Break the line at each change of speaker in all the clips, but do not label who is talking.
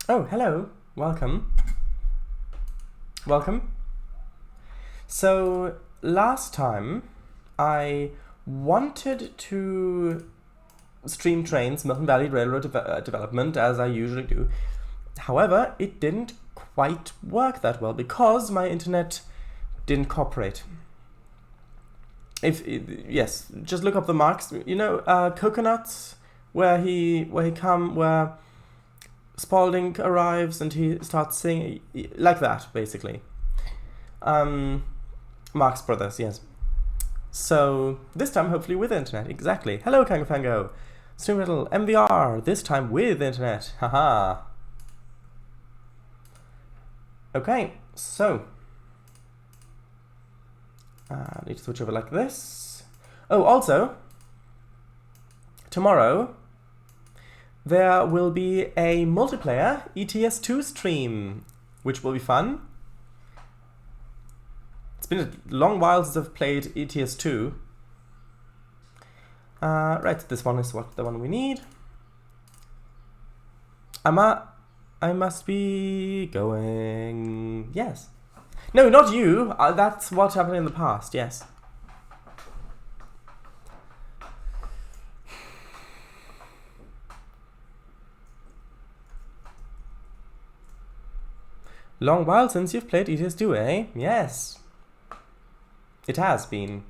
Oh, hello. Welcome. Welcome. So, last time I wanted to stream Trainz, Milton Valley Railroad development, as I usually do. However, it didn't quite work that well because my internet didn't cooperate. Yes, just look up the marks. You know, coconuts, where Spalding arrives and he starts singing like that, basically. Marx Brothers, yes. So this time, hopefully with internet, exactly. Hello, Kangafango. Stream Riddle MVR. This time with internet. Haha. Okay, so I need to switch over like this. Oh, also, tomorrow there will be a multiplayer ETS2 stream, which will be fun. It's been a long while since I've played ETS2. Right, this one is the one we need. I must be going... Yes. No, not you. That's what happened in the past, yes. Long while since you've played ETS2, eh? Yes. It has been.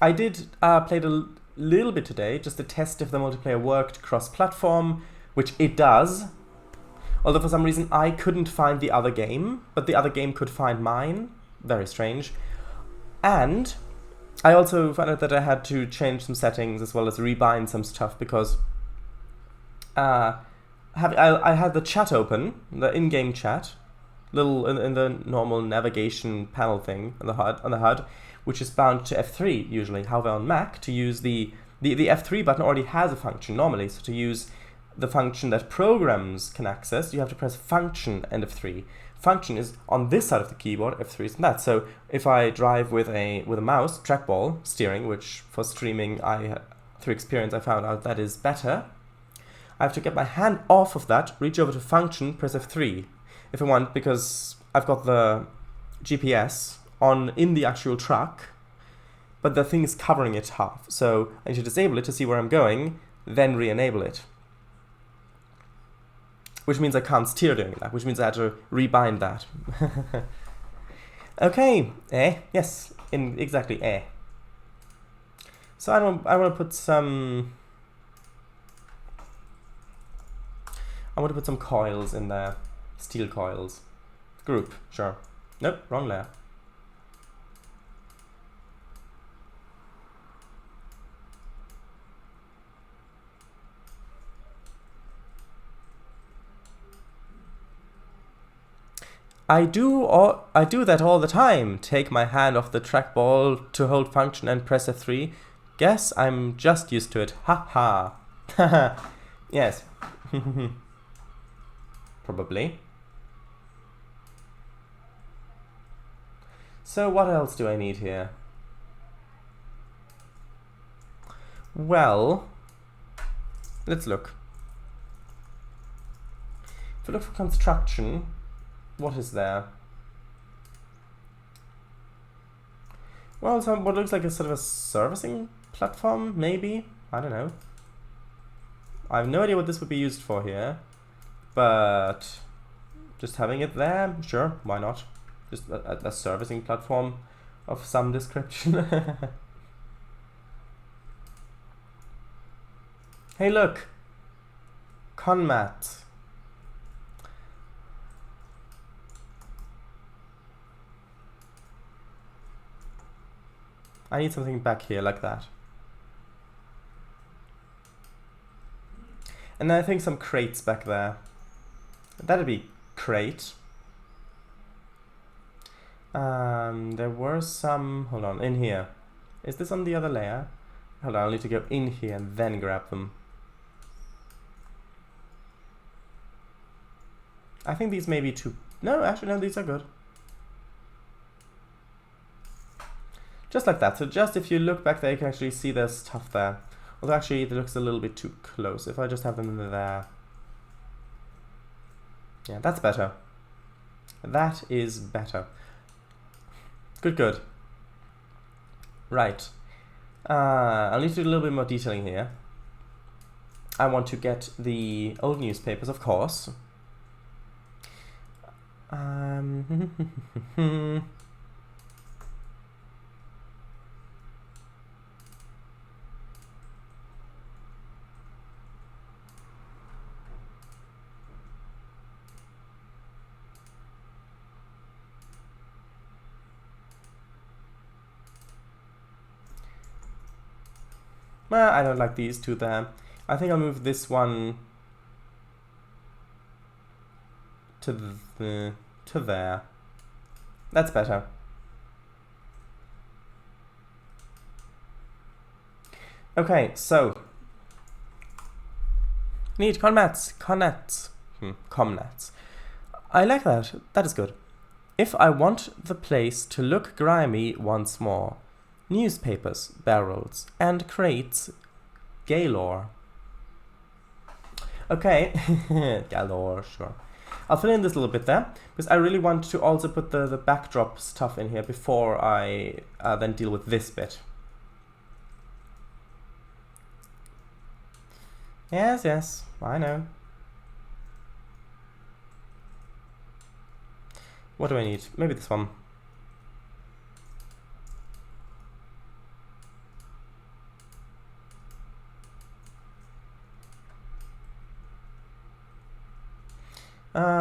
I did play a little bit today, just to test if the multiplayer worked cross-platform, which it does. Although for some reason I couldn't find the other game, but the other game could find mine. Very strange. And I also found out that I had to change some settings as well as rebind some stuff because I had the chat open, the in-game chat, little in the normal navigation panel thing on the HUD, which is bound to F3 usually. However, on Mac, to use the F3 button already has a function normally, so to use the function that programs can access, you have to press function and F3. Function is on this side of the keyboard, F3 is on that. So if I drive with a mouse, trackball steering, which for streaming through experience I found out that is better, I have to get my hand off of that, reach over to function, press F3 if I want, because I've got the GPS in the actual truck, but the thing is covering it half. So I need to disable it to see where I'm going, then re-enable it. Which means I can't steer doing that, which means I had to rebind that. Okay, yes, exactly, So I want to put some coils in there, steel coils. Group, sure. Nope, wrong layer. I do that all the time. Take my hand off the trackball to hold function and press F3. Guess I'm just used to it. Ha ha. Yes. Probably. So what else do I need here? Well, let's look. If we look for construction, what is there? Well, what looks like a sort of a servicing platform, maybe? I don't know. I have no idea what this would be used for here, but just having it there, sure, why not? Just a servicing platform of some description. Hey, look! Conmat. I need something back here like that. And then I think some crates back there. That'd be crate. There were some... Hold on, in here. Is this on the other layer? Hold on, I'll need to go in here and then grab them. I think these may be too... No, actually, no, these are good. Just like that. So just if you look back there, you can actually see there's stuff there. Although actually it looks a little bit too close. If I just have them in there. Yeah, that's better. That is better. Good, good. Right. I'll need to do a little bit more detailing here. I want to get the old newspapers, of course. Well, I don't like these two there. I think I'll move this one to there. That's better. Okay, so need comnats. I like that. That is good. If I want the place to look grimy once more, newspapers, barrels, and crates galore. Okay, galore, sure. I'll fill in this little bit there, because I really want to also put the backdrop stuff in here before I then deal with this bit. Yes, yes, I know. What do I need? Maybe this one.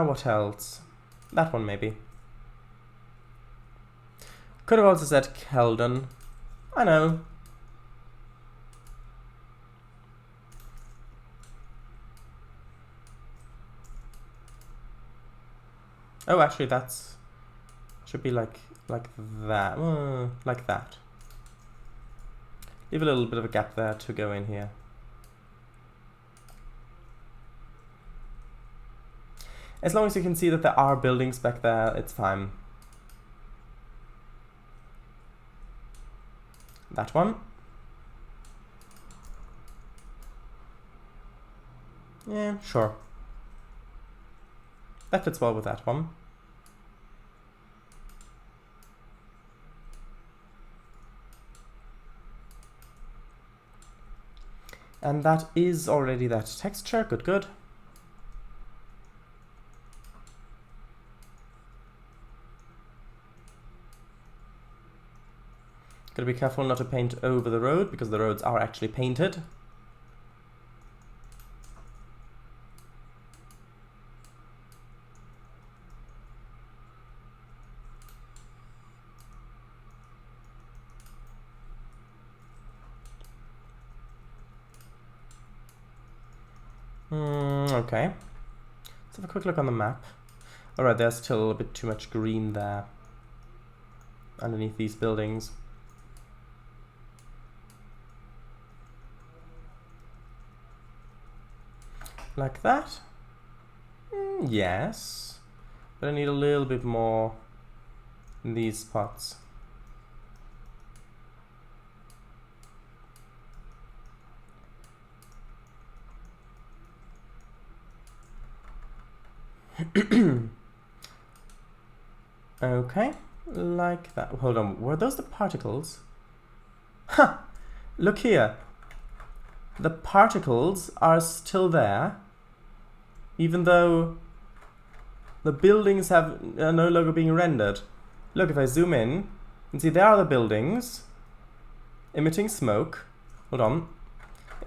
What else? That one maybe. Could have also said Keldon. I know. Oh, actually, that's should be like that, like that. Leave a little bit of a gap there to go in here. As long as you can see that there are buildings back there, it's fine. That one. Yeah, sure. That fits well with that one. And that is already that texture. Good, good. Gotta be careful not to paint over the road, because the roads are actually painted. Okay. Let's have a quick look on the map. Alright, there's still a bit too much green there underneath these buildings. Like that? Yes. But I need a little bit more in these spots. Okay, like that. Hold on, were those the particles? Huh! Look here. The particles are still there, even though the buildings are no longer being rendered. Look, if I zoom in, and see there are the buildings emitting smoke. Hold on.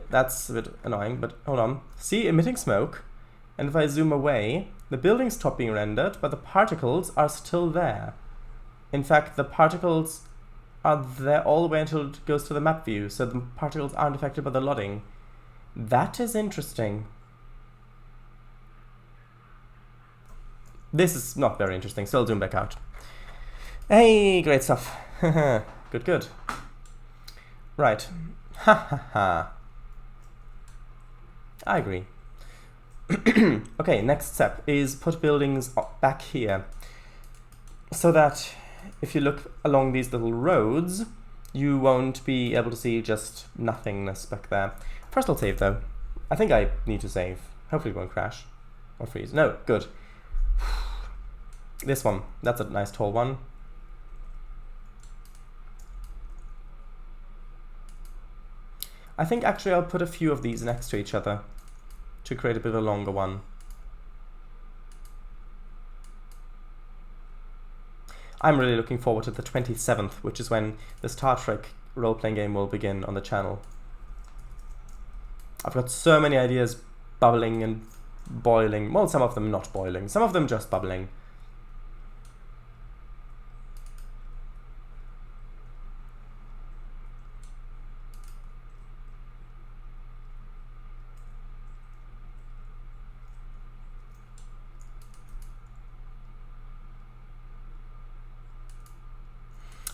That's a bit annoying, but hold on. See, emitting smoke. And if I zoom away, the buildings stop being rendered, but the particles are still there. In fact, the particles are there all the way until it goes to the map view, so the particles aren't affected by the loading. That is interesting. This is not very interesting, so I'll zoom back out. Hey, great stuff. Good, good. Right. Ha ha ha. I agree. Okay, next step is put buildings back here, so that if you look along these little roads, you won't be able to see just nothingness back there. First I'll save though. I think I need to save. Hopefully it won't crash or freeze. No, good. This one, that's a nice tall one. I think actually I'll put a few of these next to each other to create a bit of a longer one. I'm really looking forward to the 27th, which is when the Star Trek role-playing game will begin on the channel. I've got so many ideas bubbling and boiling. Well, some of them not boiling, some of them just bubbling.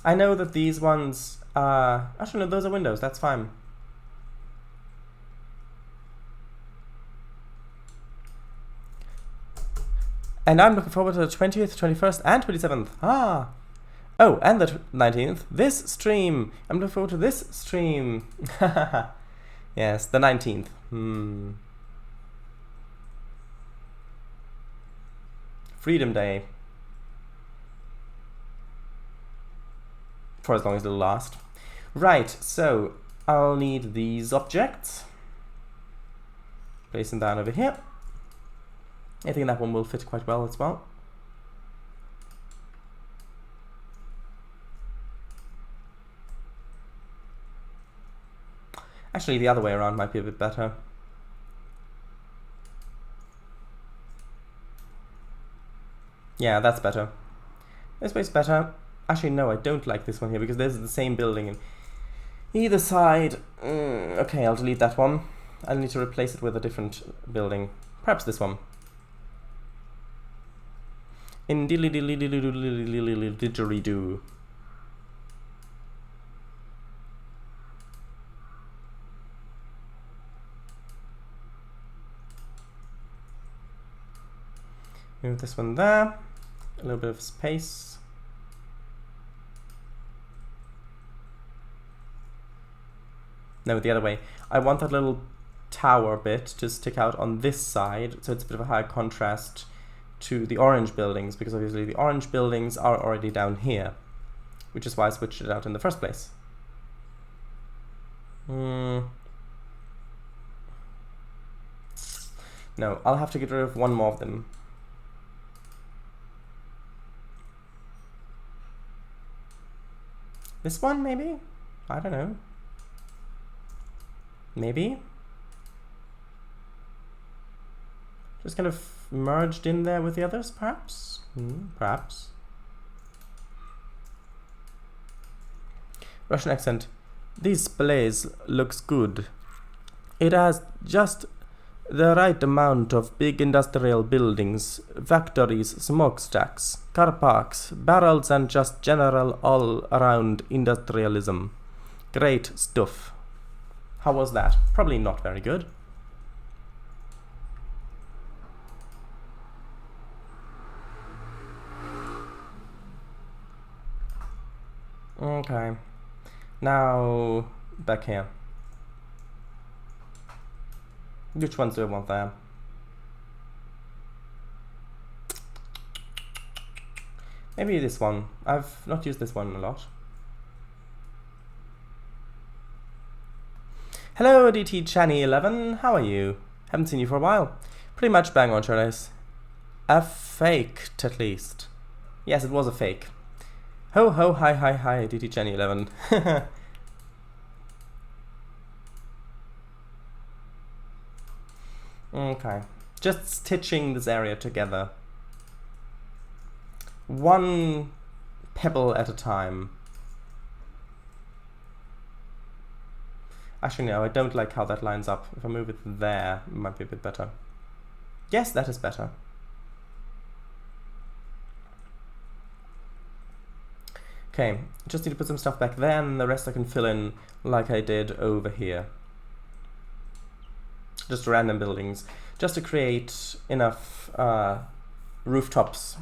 I know that these ones actually no, those are windows, that's fine. And I'm looking forward to the 20th, 21st, and 27th. Ah! Oh, and the 19th. This stream! I'm looking forward to this stream. Yes, the 19th. Freedom Day. For as long as it'll last. Right, so I'll need these objects. Place them down over here. I think that one will fit quite well as well. Actually, the other way around might be a bit better. Yeah, that's better. This way's better. Actually, no, I don't like this one here because there's the same building in either side. Okay, I'll delete that one. I'll need to replace it with a different building. Perhaps this one. In didgeridoo. Move this one there. A little bit of space. No, the other way. I want that little tower bit to stick out on this side, so it's a bit of a higher contrast to the orange buildings, because obviously the orange buildings are already down here, which is why I switched it out in the first place. No, I'll have to get rid of one more of them. This one, maybe? I don't know. Maybe? Just kind of merged in there with the others, perhaps? Perhaps. Russian accent. This place looks good. It has just the right amount of big industrial buildings, factories, smokestacks, car parks, barrels, and just general all-around industrialism. Great stuff. How was that? Probably not very good. Okay. Now, back here. Which ones do I want there? Maybe this one. I've not used this one a lot. Hello, DT Channy11. How are you? Haven't seen you for a while. Pretty much bang on, Charles. A fake, at least. Yes, it was a fake. Ho ho, hi hi hi, DT Channy11. Okay, just stitching this area together. One pebble at a time. Actually, no, I don't like how that lines up. If I move it there, it might be a bit better. Yes, that is better. Okay, just need to put some stuff back there, and the rest I can fill in like I did over here. Just random buildings, just to create enough rooftops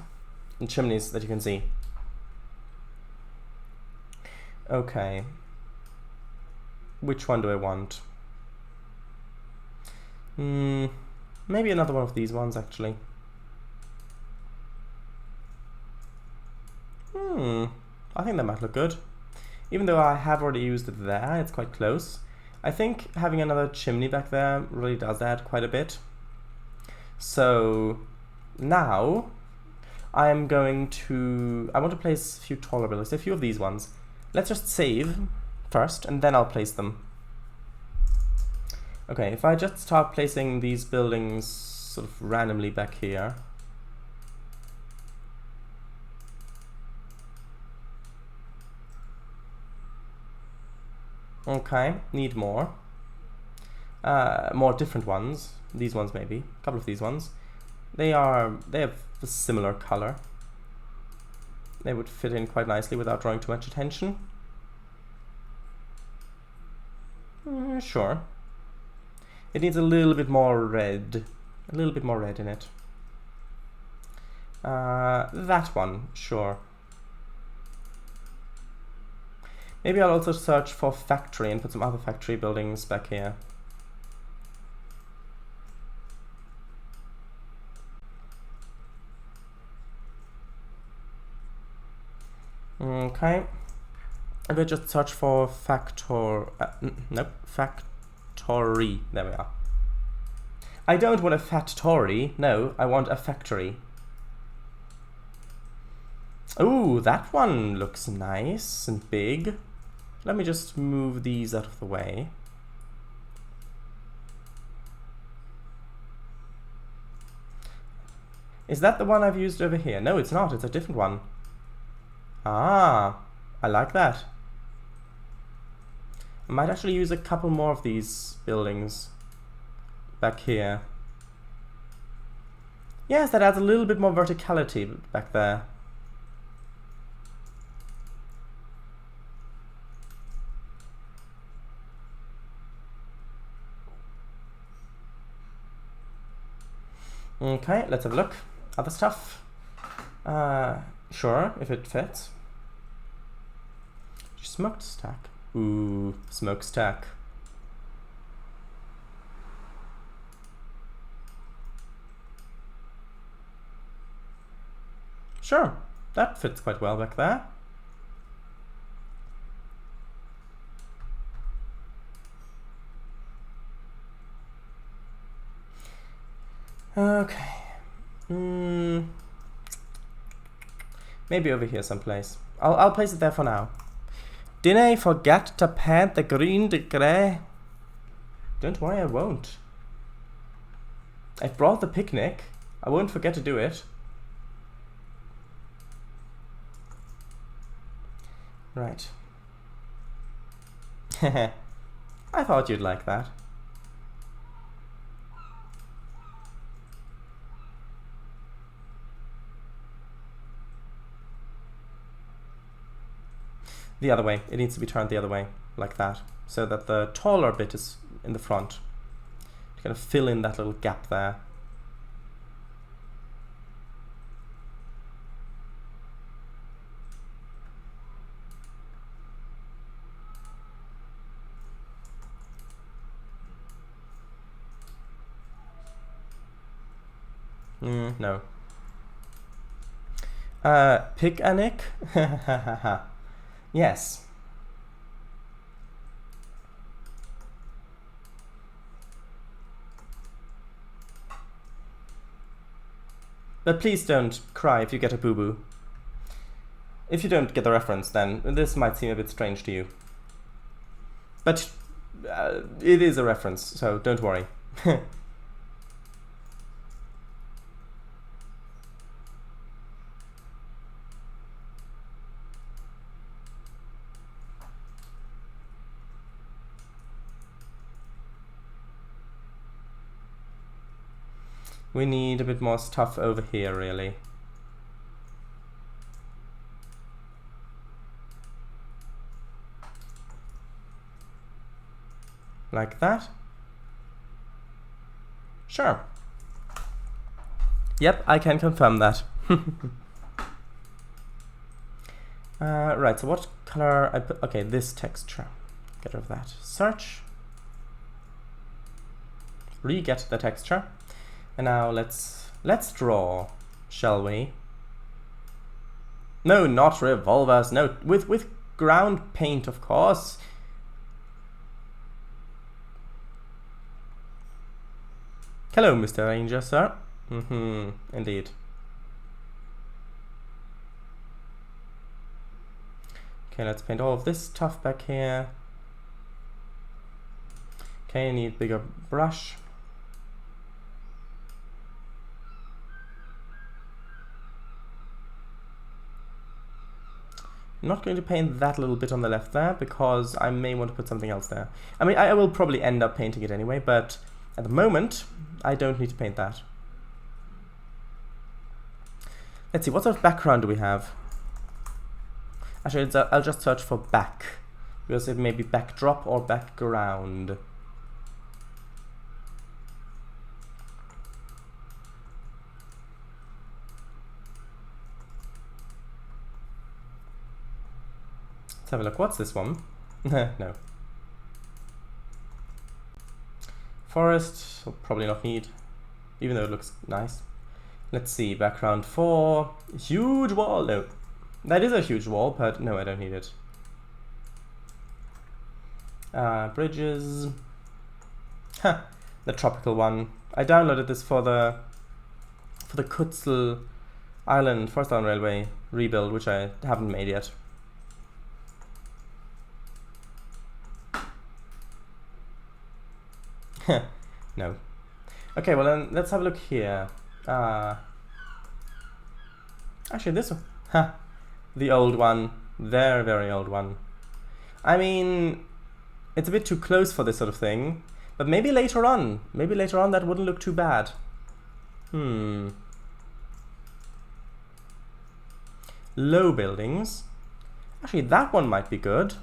and chimneys that you can see. Okay. Which one do I want? Maybe another one of these ones, actually. I think that might look good. Even though I have already used it there, it's quite close. I think having another chimney back there really does add quite a bit. So now I want to place a few taller buildings, a few of these ones. Let's just save first and then I'll place them. Okay, if I just start placing these buildings sort of randomly back here. Okay, need more. More different ones. These ones maybe. A couple of these ones. They have a similar color. They would fit in quite nicely without drawing too much attention. Sure. It needs a little bit more red. A little bit more red in it. That one, sure. Maybe I'll also search for factory and put some other factory buildings back here. Okay. I will just search for factory. There we are. I don't want a factory. No, I want a factory. Ooh, that one looks nice and big. Let me just move these out of the way. Is that the one I've used over here? No, it's not. It's a different one. Ah, I like that. I might actually use a couple more of these buildings back here. Yes, that adds a little bit more verticality back there. Okay, let's have a look. Other stuff. Sure, if it fits. Smokestack. Ooh, smokestack. Sure, that fits quite well back there. Okay. Maybe over here someplace. I'll place it there for now. Didn't I forget to paint the green to grey? Don't worry, I won't. I've brought the picnic. I won't forget to do it. Right. I thought you'd like that. The other way. It needs to be turned the other way, like that, so that the taller bit is in the front. To kind of fill in that little gap there. No. Picnic? Yes. But please don't cry if you get a boo-boo. If you don't get the reference, then this might seem a bit strange to you. But it is a reference, so don't worry. We need a bit more stuff over here, really. Like that. Sure. Yep, I can confirm that. Right, so what color I put? Okay, this texture. Get rid of that. Search. Re-get the texture. And now let's draw, shall we? No, not revolvers. No, with ground paint, of course. Hello, Mr. Ranger, sir. Indeed. Okay, let's paint all of this stuff back here. Okay, I need bigger brush. I'm not going to paint that little bit on the left there because I may want to put something else there. I mean, I will probably end up painting it anyway, but at the moment, I don't need to paint that. Let's see, what sort of background do we have? Actually, I'll just search for back, because it may be backdrop or background. Let's have a look. What's this one? No. Forest, will probably not need, even though it looks nice. Let's see, background 4, huge wall. No, that is a huge wall, but no, I don't need it. Bridges. Huh, the tropical one. I downloaded this for the Kutzel Island Forest Island Railway rebuild, which I haven't made yet. No. Okay, well then let's have a look here. Actually, this one. Ha! The old one. Very, very old one. I mean, it's a bit too close for this sort of thing, but maybe later on. Maybe later on that wouldn't look too bad. Low buildings. Actually, that one might be good.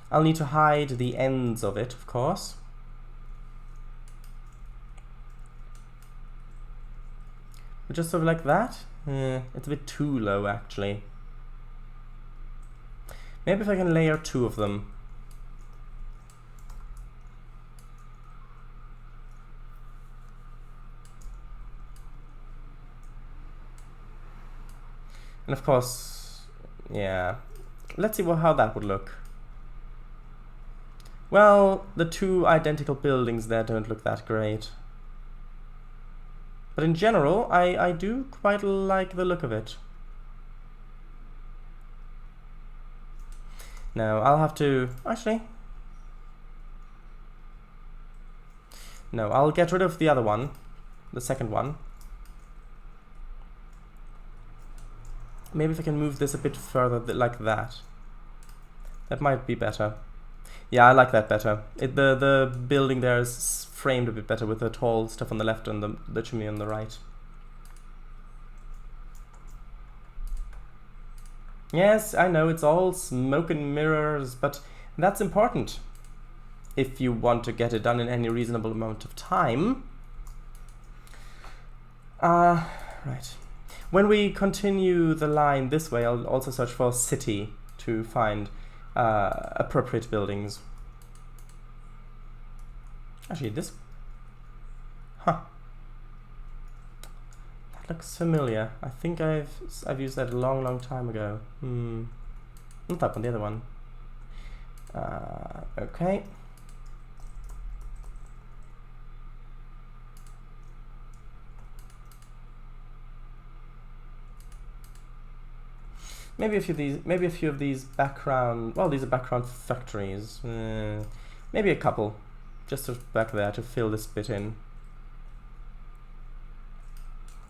I'll need to hide the ends of it, of course. But just sort of like that. It's a bit too low, actually. Maybe if I can layer 2 of them. And of course, yeah. Let's see how that would look. Well, the 2 identical buildings there don't look that great. But in general, I do quite like the look of it. No, I'll have to... Actually... No, I'll get rid of the other one. The second one. Maybe if I can move this a bit further, like that. That might be better. Yeah, I like that better. The building there is framed a bit better with the tall stuff on the left and the chimney on the right. Yes, I know, it's all smoke and mirrors, but that's important. If you want to get it done in any reasonable amount of time. Right. When we continue the line this way, I'll also search for city to find appropriate buildings. Actually, this... Huh. That looks familiar. I think I've used that a long, long time ago. Not that one, the other one. Okay. Maybe a few of these background. Well, these are background factories. Maybe a couple, just sort of back there to fill this bit in.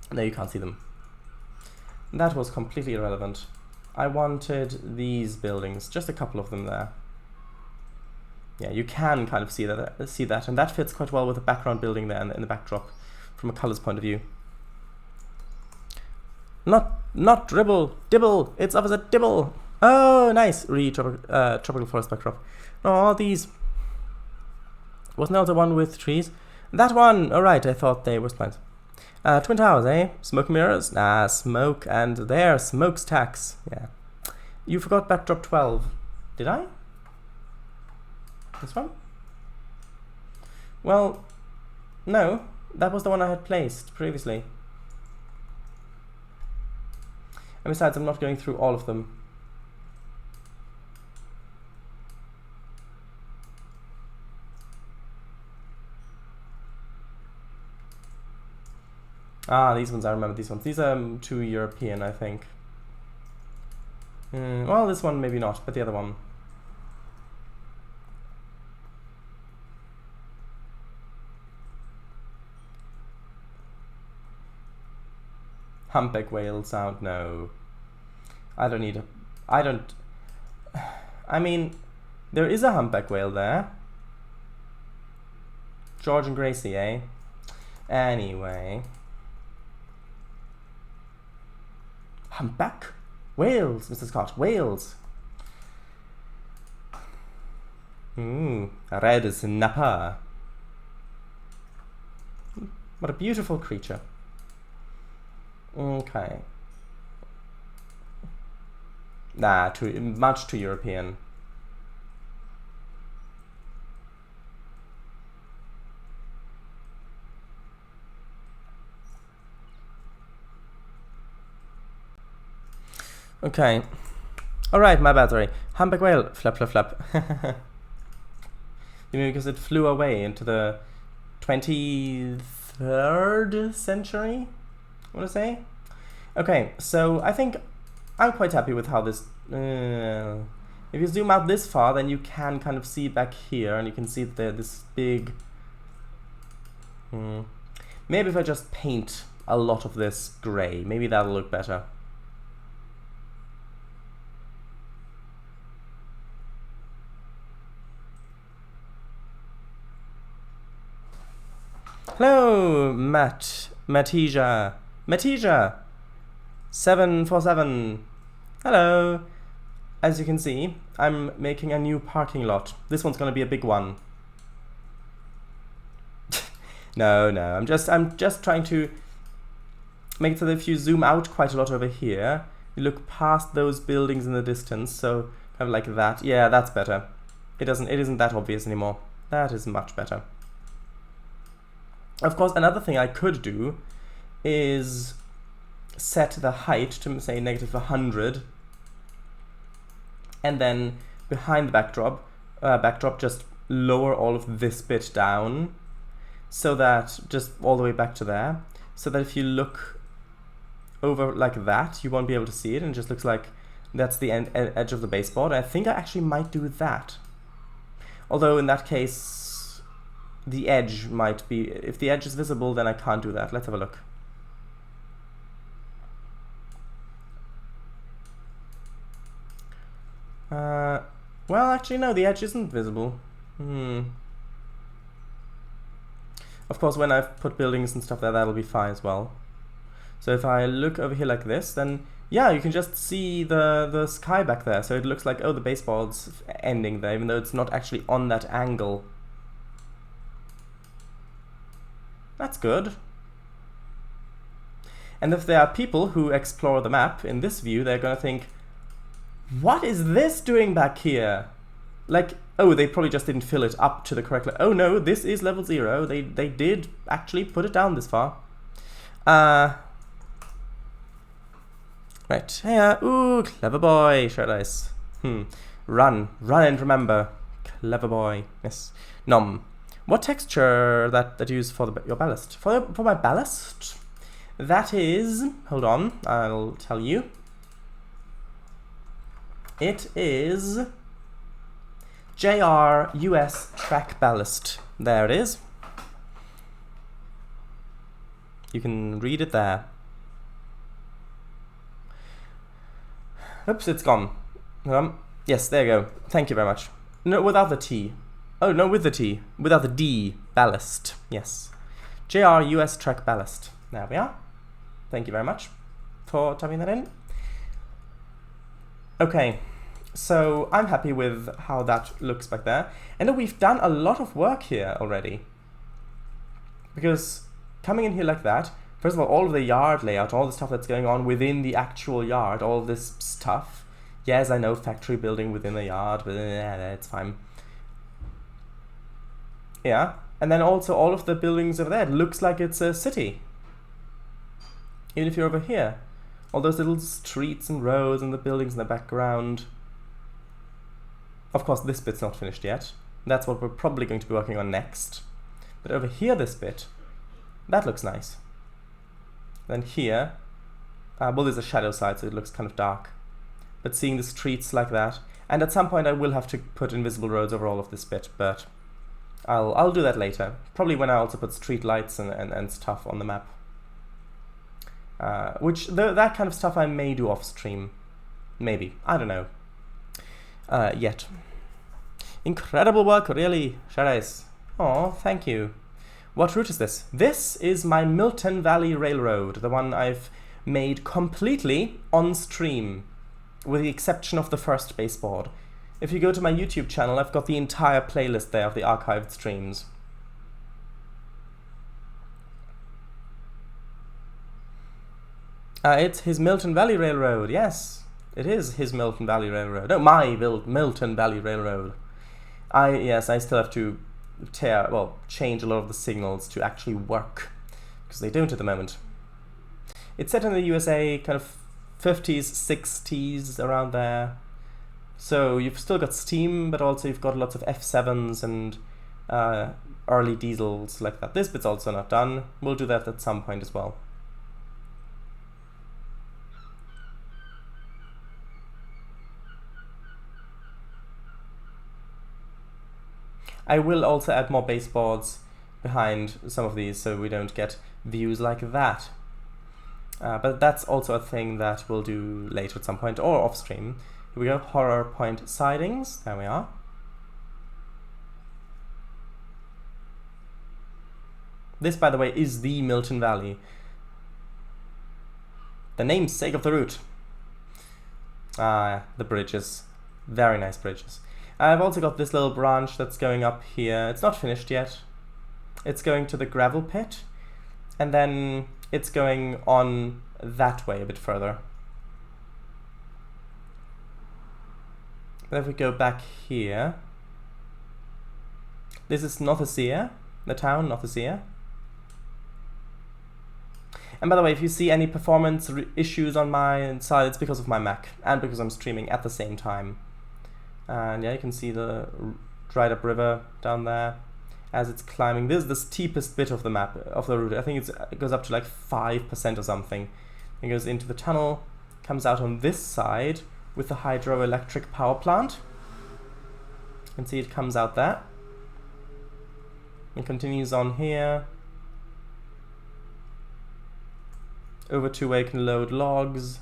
No, you can't see them. That was completely irrelevant. I wanted these buildings, just a couple of them there. Yeah, you can kind of see that, and that fits quite well with the background building there in the backdrop, from a colors point of view. Not dribble, dibble, it's opposite dibble. Oh, nice. Tropical forest backdrop. Oh, these. Wasn't there the one with trees? That one! Alright, I thought they were plants. Twin towers, eh? Smoke mirrors? Nah, smoke, and there, smokestacks. Yeah. You forgot backdrop 12. Did I? This one? Well, no, that was the one I had placed previously. And besides, I'm not going through all of them. Ah, these ones, I remember these ones. These are too European, I think. Well, this one maybe not, but the other one. Humpback whale sound, no. I don't need a... I don't... I mean, there is a humpback whale there. George and Gracie, eh? Anyway. Humpback? Whales, Mr. Scott, whales. Red snapper. What a beautiful creature. Okay. Nah, much too European. Okay. Alright, my bad, sorry. Humpback whale. Flap, flap, flap. You mean because it flew away into the 23rd century? I want to say? Okay, so I think I'm quite happy with how this... if you zoom out this far, then you can kind of see back here, and you can see this big... Maybe if I just paint a lot of this grey, maybe that'll look better. Hello, Matija, 747. Hello. As you can see, I'm making a new parking lot. This one's gonna be a big one. No, I'm just trying to make it so that if you zoom out quite a lot over here, you look past those buildings in the distance. So kind of like that. Yeah, that's better. It isn't that obvious anymore. That is much better. Of course, another thing I could do is set the height to, say, -100, and then behind the backdrop just lower all of this bit down, so that just all the way back to there, so that if you look over like that, you won't be able to see it, and it just looks like that's the edge of the baseboard. I think I actually might do that. Although in that case, the edge might be... If the edge is visible, then I can't do that. Let's have a look. Well, actually, no, the edge isn't visible. Of course, when I've put buildings and stuff there, that'll be fine as well. So if I look over here like this, then yeah, you can just see the sky back there. So it looks like, oh, the baseboard's ending there, even though it's not actually on that angle. That's good. And if there are people who explore the map in this view, they're gonna think, what is this doing back here? Like, oh, they probably just didn't fill it up to the correct level. Oh no, this is level 0. They did actually put it down this far. Right, yeah, ooh, clever boy, Shred Ice. Run and remember. Clever boy, yes. Nom. What texture that you use for your ballast? For my ballast? That is, hold on, I'll tell you. It is JR US Track Ballast. There it is. You can read it there. Oops, it's gone. Yes, there you go. Thank you very much. No, without the T. Oh, no, with the T. Without the D. Ballast. Yes. JR US Track Ballast. There we are. Thank you very much for typing that in. Okay, so I'm happy with how that looks back there. And we've done a lot of work here already. Because coming in here like that, first of all of the yard layout, all the stuff that's going on within the actual yard, all of this stuff. Yes, I know, factory building within the yard, but it's fine. Yeah, And then also all of the buildings over there, it looks like it's a city. Even if you're over here. All those little streets and roads and the buildings in the background. Of course, this bit's not finished yet. That's what we're probably going to be working on next. But over here, this bit, that looks nice. Then here, well, there's a shadow side, so it looks kind of dark. But seeing the streets like that, and at some point I will have to put invisible roads over all of this bit, but I'll do that later. Probably when I also put street lights and stuff on the map. That kind of stuff I may do off stream. Maybe. I don't know. Yet. Incredible work, really, Sharais. Oh, thank you. What route is this? This is my Milton Valley Railroad, the one I've made completely on stream, with the exception of the first baseboard. If you go to my YouTube channel, I've got the entire playlist there of the archived streams. It's his Milton Valley Railroad, yes. It is his Milton Valley Railroad. No, my Milton Valley Railroad. I still have to change a lot of the signals to actually work, because they don't at the moment. It's set in the USA, kind of 50s, 60s, around there. So you've still got steam, but also you've got lots of F7s and early diesels like that. This bit's also not done. We'll do that at some point as well. I will also add more baseboards behind some of these so we don't get views like that. But that's also a thing that we'll do later at some point, or off stream. Here we go, horror point sidings. There we are. This, by the way, is the Milton Valley. The namesake of the route. The bridges. Very nice bridges. I've also got this little branch that's going up here. It's not finished yet. It's going to the gravel pit, and then it's going on that way a bit further. Then if we go back here, this is Northusia, the town, Northusia. And by the way, if you see any performance issues on my side, it's because of my Mac, and because I'm streaming at the same time. And yeah, you can see the dried up river down there as it's climbing. This is the steepest bit of the map, of the route. I think it goes up to like 5% or something. It goes into the tunnel, comes out on this side with the hydroelectric power plant. You can see it comes out there. It continues on here. Over to where you can load logs.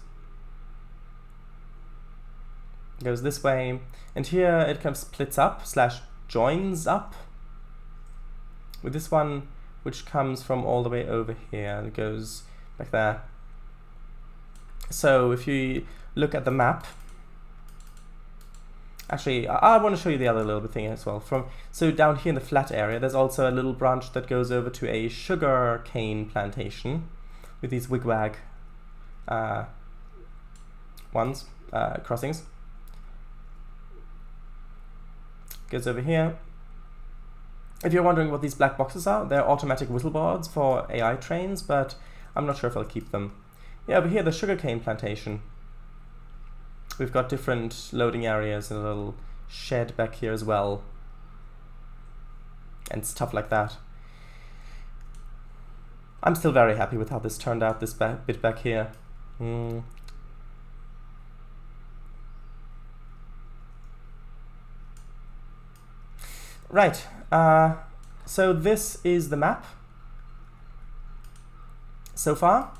Goes this way, and here it kind of splits up / joins up with this one, which comes from all the way over here and it goes back there. So if you look at the map, actually I want to show you the other little bit thing as well. So down here in the flat area, there's also a little branch that goes over to a sugar cane plantation with these wigwag crossings. Goes over here. If you're wondering what these black boxes are, they're automatic whistle boards for AI trains, but I'm not sure if I'll keep them. Yeah, over here, the sugarcane plantation. We've got different loading areas and a little shed back here as well, and stuff like that. I'm still very happy with how this turned out, this bit back here. Right, so this is the map so far.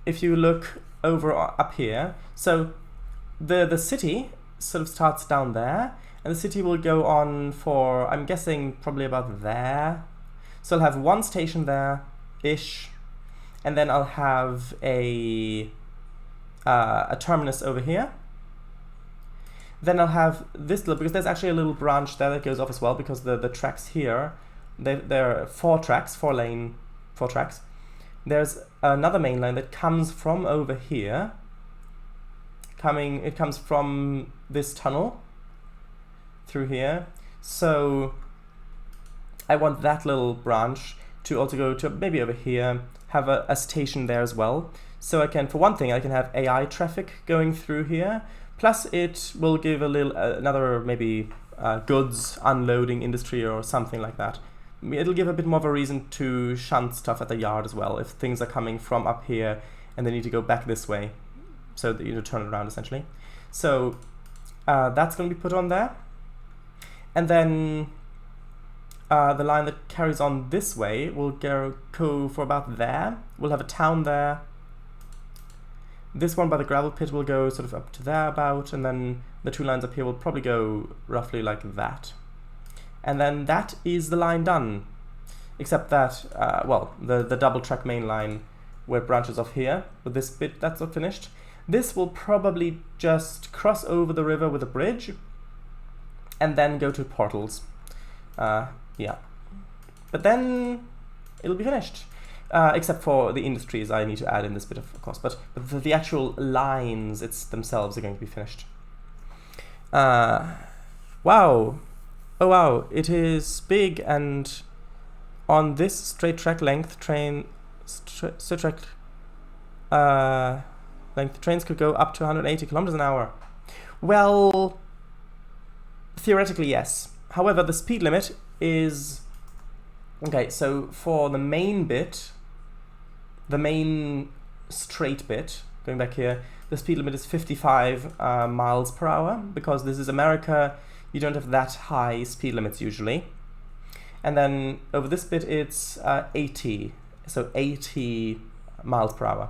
If you look over up here, so the city sort of starts down there, and the city will go on for, I'm guessing, probably about there. So I'll have one station there-ish, and then I'll have a terminus over here. Then I'll have this little, because there's actually a little branch there that goes off as well, because the tracks here, there are 4 tracks. There's another main line that comes from over here. It comes from this tunnel through here. So I want that little branch to also go to maybe over here, have a station there as well. So I can, for one thing, I can have AI traffic going through here, plus it will give a little, another maybe goods unloading industry or something like that. It'll give a bit more of a reason to shunt stuff at the yard as well, if things are coming from up here and they need to go back this way. So that you turn it around essentially. So that's going to be put on there. And then the line that carries on this way will go for about there. We'll have a town there. This one by the gravel pit will go sort of up to there about, and then the two lines up here will probably go roughly like that. And then that is the line done. Except that, well, the double track main line where it branches off here, with this bit that's not finished. This will probably just cross over the river with a bridge, and then go to portals. Yeah. But then it'll be finished. Except for the industries I need to add in this bit, of course. But the actual lines themselves are going to be finished. Wow. Oh wow, it is big, and on this straight track length, trains could go up to 180 kilometers an hour. Well, theoretically, yes. However, the speed limit is... Okay, so for the main bit, the main straight bit, going back here, the speed limit is 55 miles per hour, because this is America, you don't have that high speed limits usually. And then over this bit it's 80, so 80 miles per hour,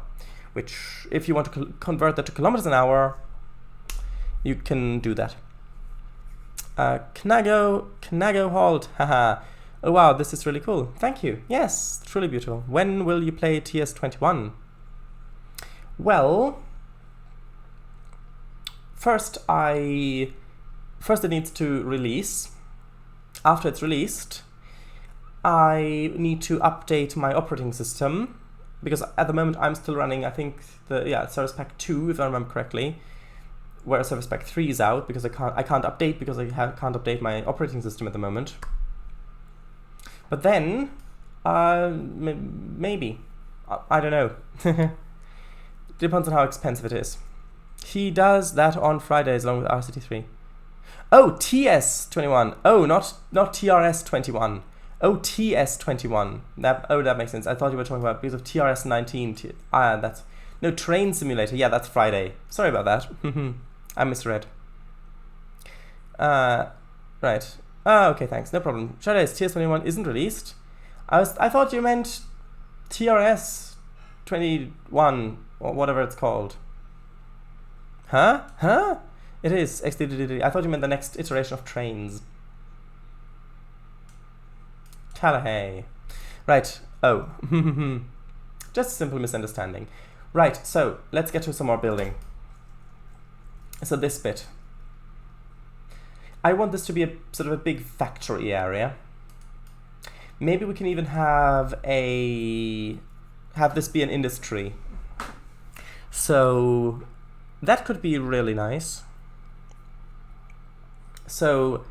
which if you want to convert that to kilometers an hour, you can do that. Knago halt, haha. Oh wow, this is really cool. Thank you. Yes, truly beautiful. When will you play TS21? Well, first it needs to release. After it's released, I need to update my operating system, because at the moment I'm still running, I think, Service Pack 2, if I remember correctly, whereas Service Pack 3 is out, because I can't update because I can't update my operating system at the moment. But then, maybe. I don't know. Depends on how expensive it is. He does that on Fridays along with RCT3. Oh, TS21. Oh, not TRS21. Oh, TS21. That makes sense. I thought you were talking about because of TRS19. That's no Train Simulator. Yeah, that's Friday. Sorry about that. I misread. Right. Okay, thanks. No problem. Fridays TS21 isn't released. I thought you meant TRS21 or whatever it's called. Huh? It is. I thought you meant the next iteration of Trainz. Tallahassee. Right. Oh. Just a simple misunderstanding. Right, so let's get to some more building. So this bit. I want this to be a sort of a big factory area. Maybe we can even have this be an industry. So that could be really nice. So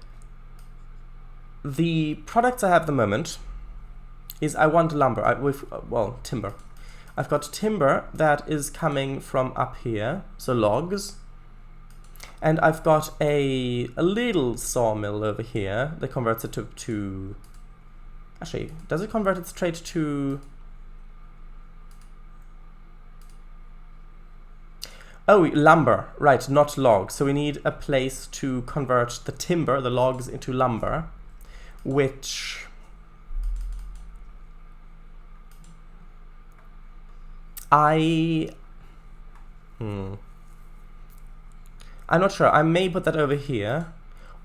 the products I have at the moment is I want lumber, timber. I've got timber that is coming from up here, so logs. And I've got a little sawmill over here that converts it to actually, does it convert it straight to... Oh, lumber, right, not logs. So we need a place to convert the timber, the logs, into lumber, which... I'm not sure. I may put that over here.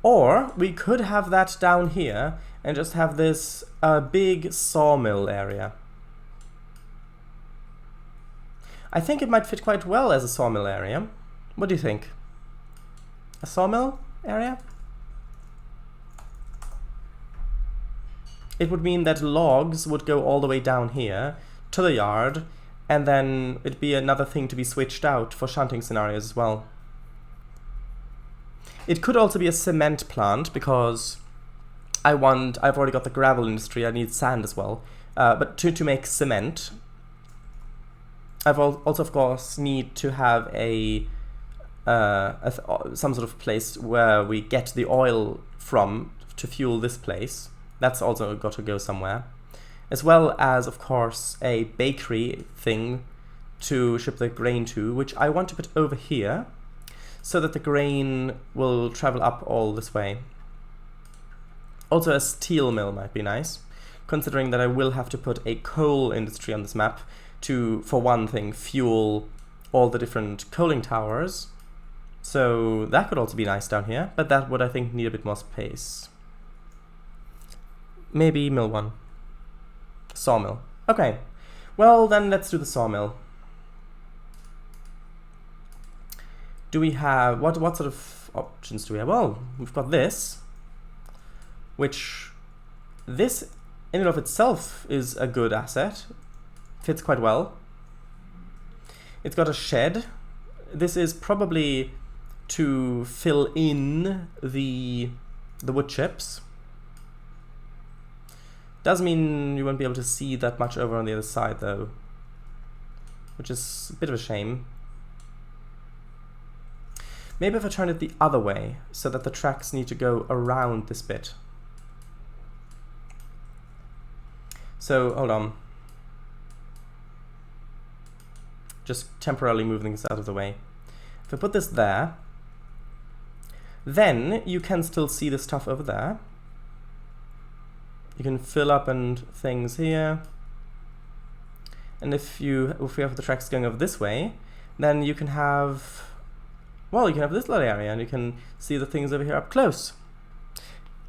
Or we could have that down here and just have this big sawmill area. I think it might fit quite well as a sawmill area. What do you think? A sawmill area? It would mean that logs would go all the way down here to the yard, and then it'd be another thing to be switched out for shunting scenarios as well. It could also be a cement plant, because I've already got the gravel industry, I need sand as well. But to make cement, I've also, of course, need to have some sort of place where we get the oil from to fuel this place. That's also got to go somewhere. As well as, of course, a bakery thing to ship the grain to, which I want to put over here, so that the grain will travel up all this way. Also, a steel mill might be nice, considering that I will have to put a coal industry on this map to, for one thing, fuel all the different coaling towers. So that could also be nice down here, but that would, I think, need a bit more space. Maybe mill 1. Sawmill. Okay, well then let's do the sawmill. Do we have, what sort of options do we have? Well, we've got this, which, this in and of itself is a good asset. Fits quite well. It's got a shed. This is probably to fill in the wood chips. Does mean you won't be able to see that much over on the other side though, which is a bit of a shame. Maybe if I turn it the other way, so that the tracks need to go around this bit. So, hold on. Just temporarily moving this out of the way. If I put this there, then you can still see the stuff over there. You can fill up and things here. And if we have the tracks going over this way, then you can have, well, you can have this little area and you can see the things over here up close.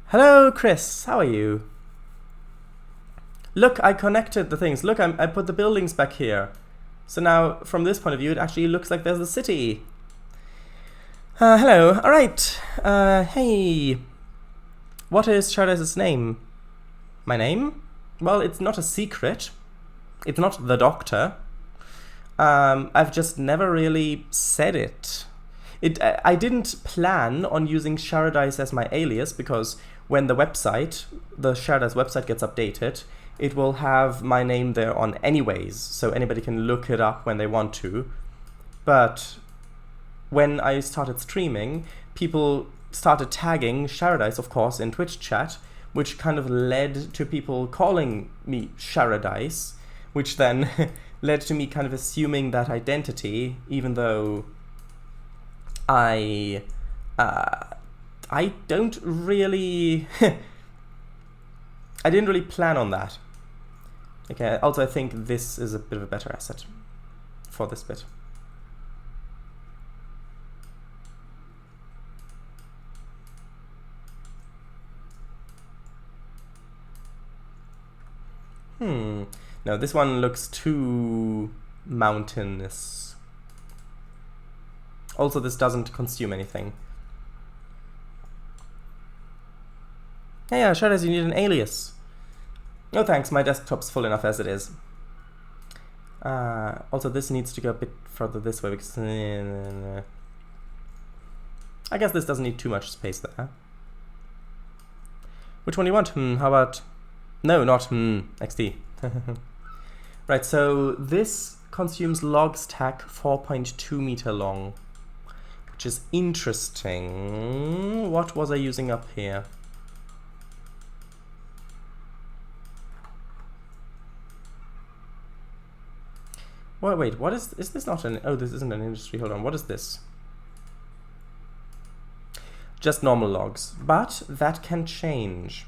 Hello, Chris, how are you? Look, I connected the things. Look, I put the buildings back here. So now, from this point of view, it actually looks like there's a city. Hello, alright. Hey. What is Shardiz's name? My name? Well, it's not a secret. It's not the Doctor. I've just never really said it. I didn't plan on using Shardis as my alias, because when the Shardis website gets updated, it will have my name there on anyways, so anybody can look it up when they want to. But when I started streaming, people started tagging Shardis, of course, in Twitch chat, which kind of led to people calling me Shardis, which then led to me kind of assuming that identity, even though I don't really I didn't really plan on that. Okay, also I think this is a bit of a better asset for this bit. No, this one looks too mountainous. Also, this doesn't consume anything. Hey, yeah, Shadows, you need an alias. No thanks, my desktop's full enough as it is. Also, this needs to go a bit further this way because I guess this doesn't need too much space there. Which one do you want? How about... No, not XD. Right, so this consumes log stack 4.2 meter long, which is interesting. What was I using up here? Wait, what is this not an... Oh, this isn't an industry. Hold on, what is this? Just normal logs, but that can change.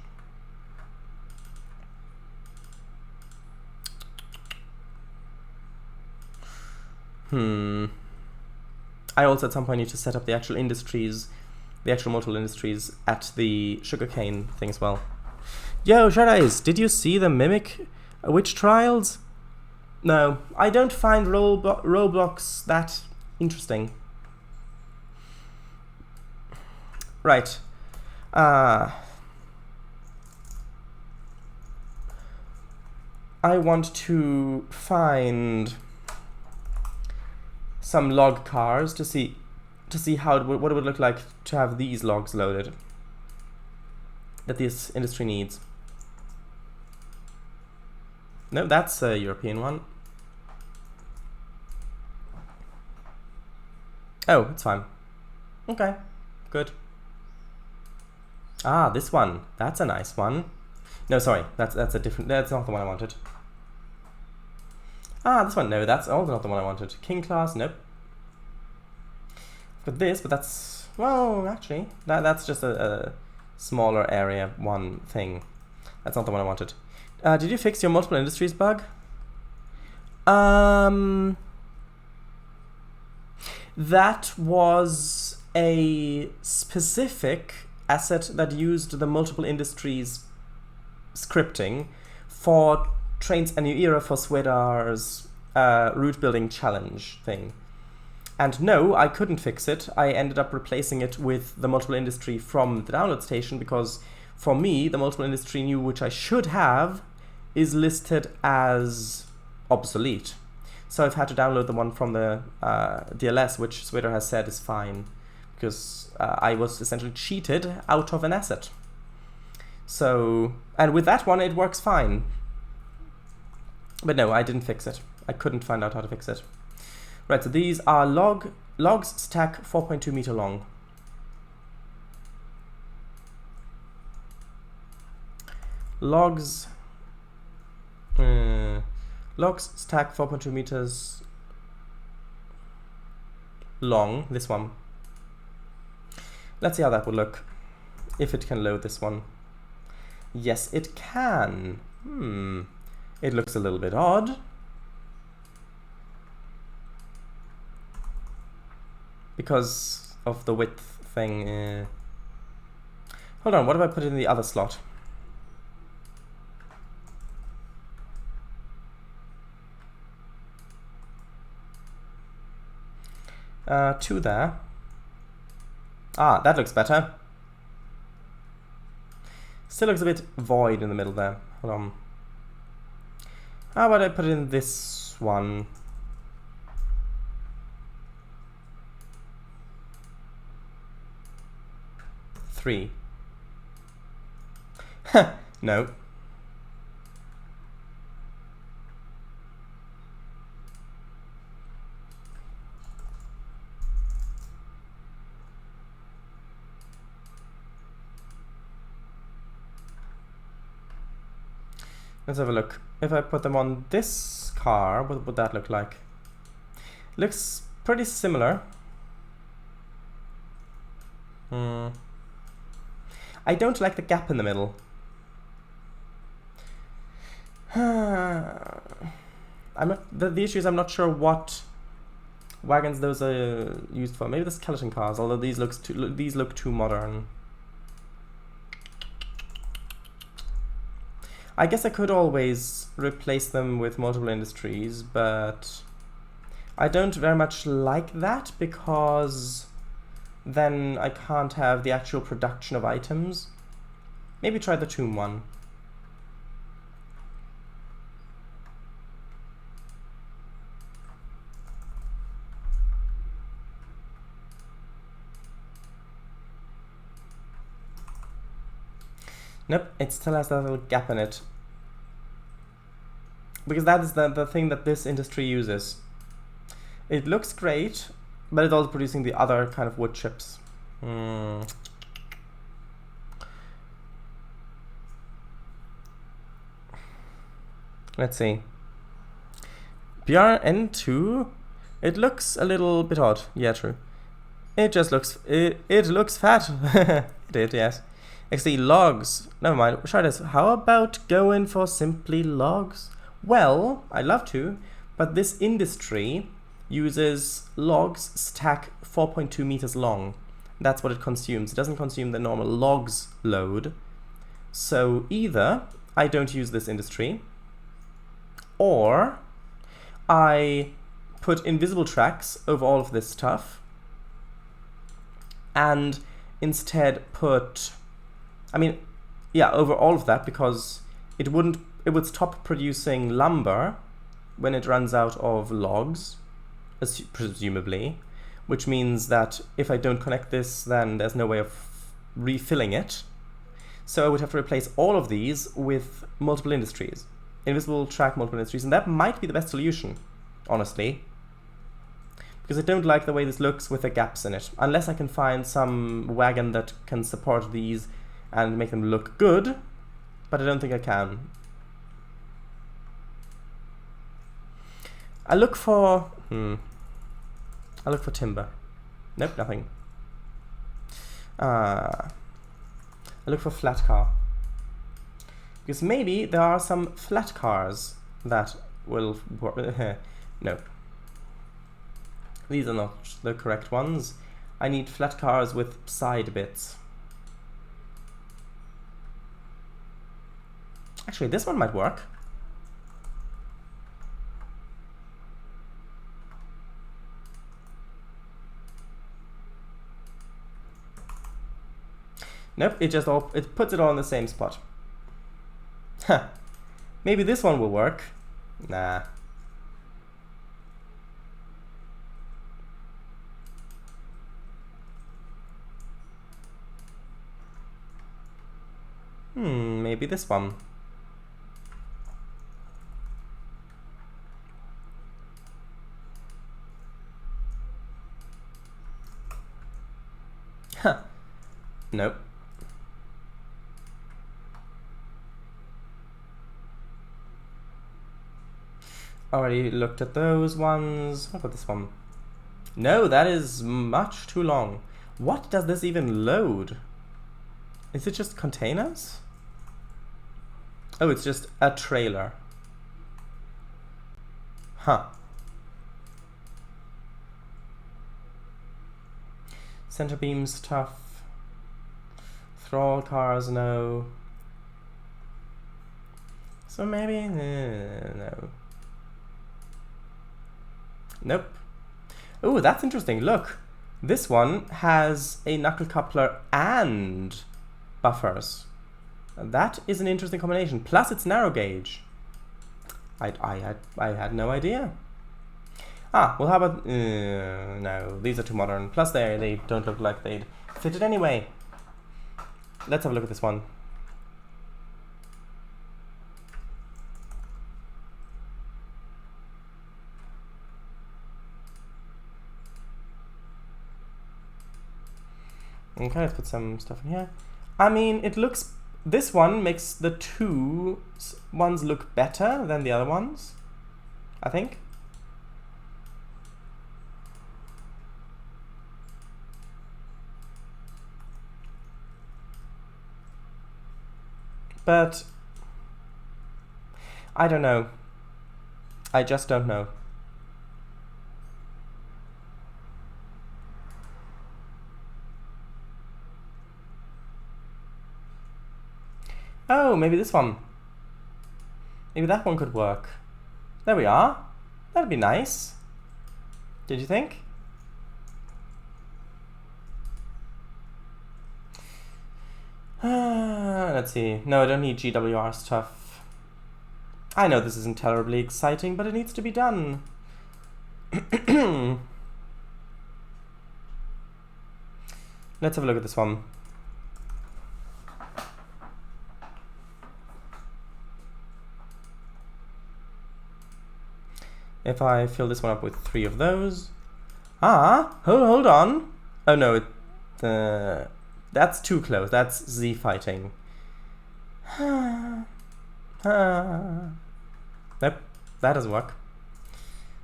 I also at some point need to set up the actual industries, the actual mortal industries at the sugarcane thing as well. Yo, Shardis, did you see the Mimic Witch Trials? No, I don't find Roblox that interesting. Right. I want to find some log cars to see how what it would look like to have these logs loaded. that this industry needs. No, that's a European one. Oh, it's fine. Okay, good. Ah, this one. That's a nice one. No, sorry, that's a different. That's not the one I wanted. Ah, this one. No, that's also not the one I wanted. King class. Nope. Got this, but that's, well, actually, that's just a smaller area one thing. That's not the one I wanted. Did you fix your multiple industries bug? That was a specific asset that used the multiple industries scripting for Trainz a New Era for Swedar's route building challenge thing. And no, I couldn't fix it. I ended up replacing it with the multiple industry from the download station because for me, the multiple industry new, which I should have, is listed as obsolete. So I've had to download the one from the DLS, which Swedar has said is fine because I was essentially cheated out of an asset. So, and with that one, it works fine. But no, I didn't fix it. I couldn't find out how to fix it. Right, so these are logs stack 4.2 meter long. Logs stack 4.2 meters long, this one. Let's see how that would look, if it can load this one. Yes, it can. It looks a little bit odd. Because of the width thing. Hold on, what if I put it in the other slot? Two there. Ah, that looks better. Still looks a bit void in the middle there. Hold on. How about I put it in this one? Three. No. Let's have a look. If I put them on this car, what would that look like? Looks pretty similar. I don't like the gap in the middle. The issue is I'm not sure what wagons those are used for. Maybe the skeleton cars, although these look too modern. I guess I could always replace them with multiple industries, but I don't very much like that because then I can't have the actual production of items. Maybe try the tomb one. Nope, it still has that little gap in it. Because that is the thing that this industry uses. It looks great, but it's also producing the other kind of wood chips. Let's see. BRN2, it looks a little bit odd. Yeah, true. It just looks, it looks fat. It did, yes. Actually, logs. Never mind. Try this. How about going for simply logs? Well, I'd love to, but this industry uses logs stack 4.2 meters long. That's what it consumes. It doesn't consume the normal logs load. So either I don't use this industry, or I put invisible tracks over all of this stuff and instead put, over all of that, because it would stop producing lumber when it runs out of logs, presumably, which means that if I don't connect this, then there's no way of refilling it. So I would have to replace all of these with multiple industries. Invisible track multiple industries, and that might be the best solution, honestly. Because I don't like the way this looks with the gaps in it. Unless I can find some wagon that can support these and make them look good, but I don't think I can. I look for timber. Nope, nothing. I look for flat car. Because maybe there are some flat cars that will work. No. These are not the correct ones. I need flat cars with side bits. Actually, this one might work. Nope, it puts it all in the same spot. Huh. Maybe this one will work. Nah. Maybe this one. Huh. Nope. Already looked at those ones. What about this one? No, that is much too long. What does this even load? Is it just containers? Oh, it's just a trailer. Huh. Center beam stuff. Thrall cars, no. So maybe, no. Nope. Oh, that's interesting. Look, this one has a knuckle coupler and buffers. That is an interesting combination. Plus, it's narrow gauge. I had no idea. Ah, well, how about no? These are too modern. Plus, they don't look like they'd fit it anyway. Let's have a look at this one. Okay, let's put some stuff in here. I mean, it looks... This one makes the two ones look better than the other ones, I think. But... I don't know. I just don't know. Oh, maybe this one. Maybe that one could work. There we are. That'd be nice. Did you think? Let's see. No, I don't need GWR stuff. I know this isn't terribly exciting, but it needs to be done. Let's have a look at this one. If I fill this one up with 3 of those... Ah! Hold on! Oh no, that's too close. That's Z fighting. Nope, that doesn't work.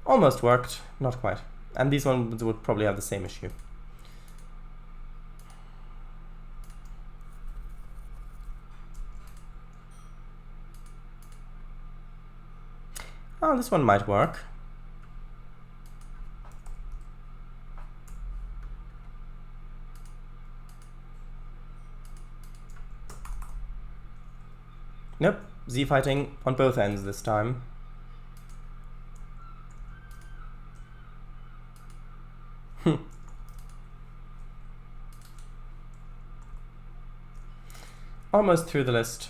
Almost worked, not quite. And these ones would probably have the same issue. Oh, this one might work. Nope, Z fighting on both ends this time. Almost through the list.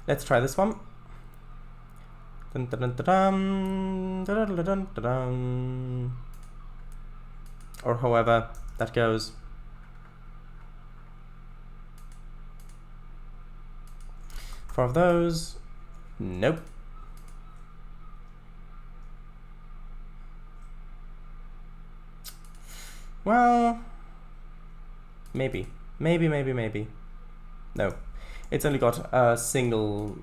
Let's try this one. Dun, dun, dun, dun, dun, dun, dun, dun, dun, dun. Or however that goes. 4 of those. Nope. Well, maybe. Maybe. No. It's only got a single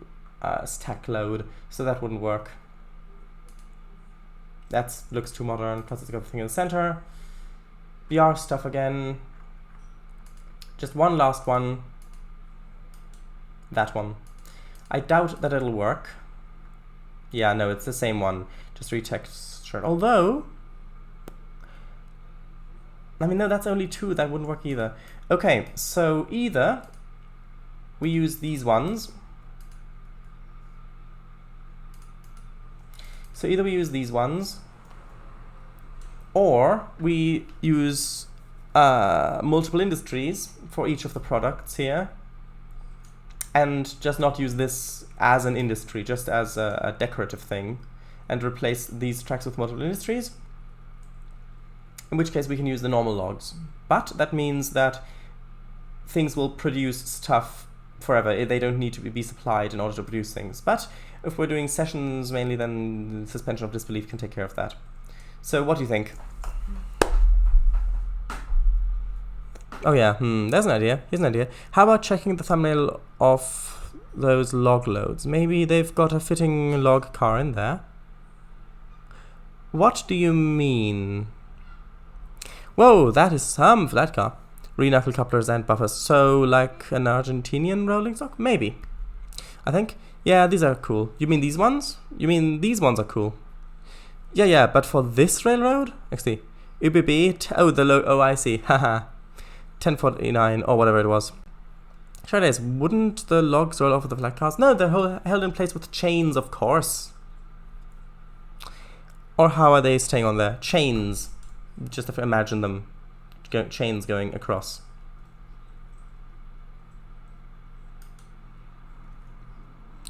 stack load, so that wouldn't work. That looks too modern, plus it's got a thing in the center. BR stuff again. Just one last one. That one. I doubt that it'll work. Yeah, no, it's the same one. Just retextured. Although, I mean, no, that's only 2. That wouldn't work either. Okay, so either we use these ones. So either we use these ones, or we use multiple industries for each of the products here, and just not use this as an industry, just as a decorative thing, and replace these tracks with multiple industries, in which case we can use the normal logs. But that means that things will produce stuff forever. They don't need to be supplied in order to produce things. But if we're doing sessions mainly, then the suspension of disbelief can take care of that. So what do you think? Oh yeah, there's an idea. Here's an idea. How about checking the thumbnail of those log loads? Maybe they've got a fitting log car in there. What do you mean? Whoa, that is some flat car. Re-knuckle couplers and buffers. So like an Argentinian rolling stock? Maybe. I think. Yeah, these are cool. You mean these ones? You mean these ones are cool? Yeah, but for this railroad? Actually, ÖBB, oh, I see. Haha. 1049 or whatever it was. Sure it is. Wouldn't the logs roll off of the flat cars? No, they're held in place with chains, of course. Or how are they staying on there? Chains. Just have to imagine them. Chains going across.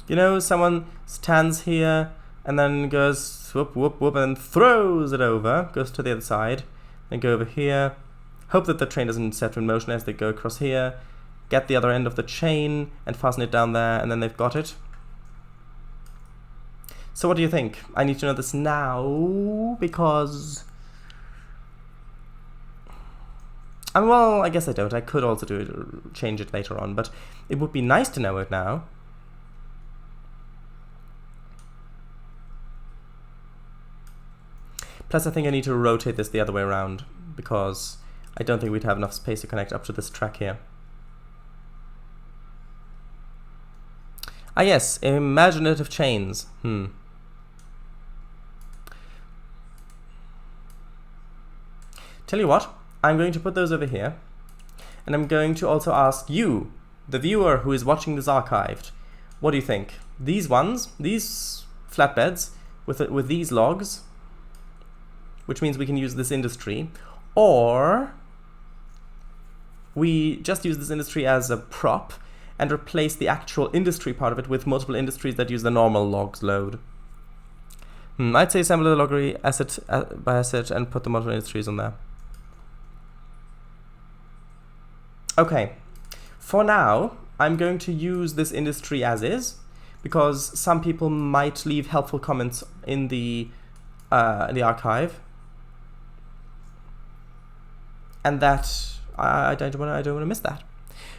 You know, someone stands here and then goes whoop, whoop, whoop, and then throws it over, goes to the other side, then go over here, hope that the train doesn't set in motion as they go across here, get the other end of the chain and fasten it down there, and then they've got it. So what do you think? I need to know this now, because... well, I guess I don't. I could also do it, change it later on, but it would be nice to know it now. Plus, I think I need to rotate this the other way around, because I don't think we'd have enough space to connect up to this track here. Ah yes, imaginative chains. Tell you what, I'm going to put those over here, and I'm going to also ask you, the viewer who is watching this archived, what do you think? These ones, these flatbeds with these logs, which means we can use this industry, or we just use this industry as a prop and replace the actual industry part of it with multiple industries that use the normal logs load. I'd say assemble the loggery asset by asset and put the multiple industries on there. Okay, for now, I'm going to use this industry as is, because some people might leave helpful comments in the archive, and that I don't want to miss that.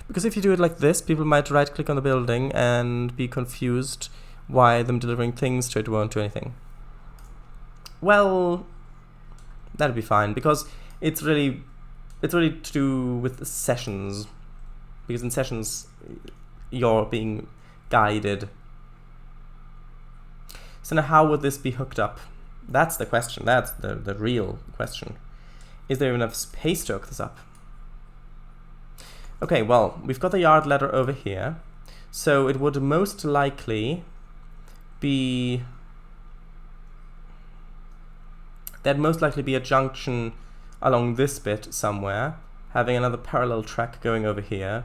Because if you do it like this, people might right-click on the building and be confused why them delivering things to it won't do anything. Well, that'd be fine, because it's really to do with the sessions, because in sessions you're being guided. So now how would this be hooked up? That's the question. That's the real question. Is there enough space to hook this up? Okay, well, we've got the yard ladder over here, so it would most likely be... there'd most likely be a junction along this bit somewhere, having another parallel track going over here,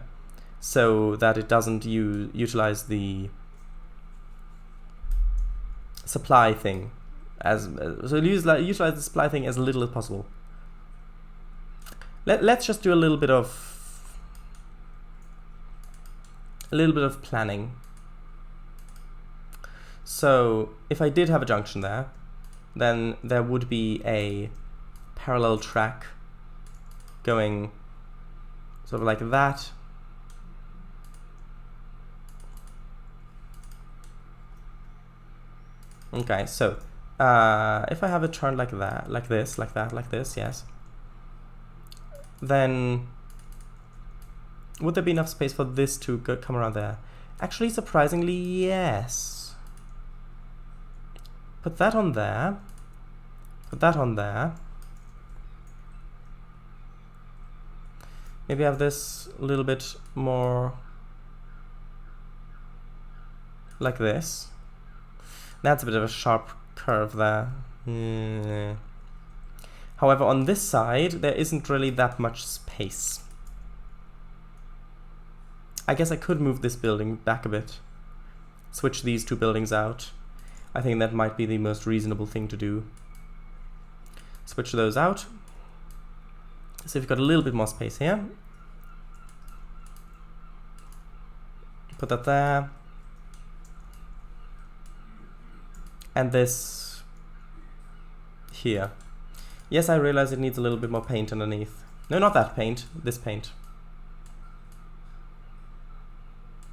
so that it doesn't utilize the supply thing so utilize the supply thing as little as possible. Let's just do a little bit of planning. So if I did have a junction there, then there would be a parallel track going sort of like that. Okay, so if I have it turned like that, like this, like that, like this, yes, then would there be enough space for this to come around there? Actually, surprisingly, yes. Put that on there. Put that on there. Maybe have this a little bit more like this. That's a bit of a sharp curve there. However, on this side, there isn't really that much space. I guess I could move this building back a bit. Switch these two buildings out. I think that might be the most reasonable thing to do. Switch those out. So we've got a little bit more space here. Put that there. And this here. Yes, I realize it needs a little bit more paint underneath. No, not that paint. This paint.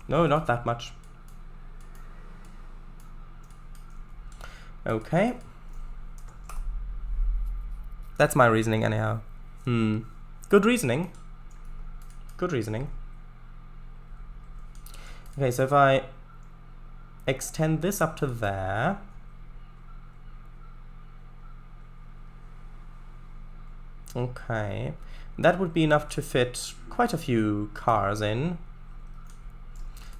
No, not that much. Okay. That's my reasoning anyhow. Good reasoning. Good reasoning. Okay, so if I extend this up to there. Okay. That would be enough to fit quite a few cars in.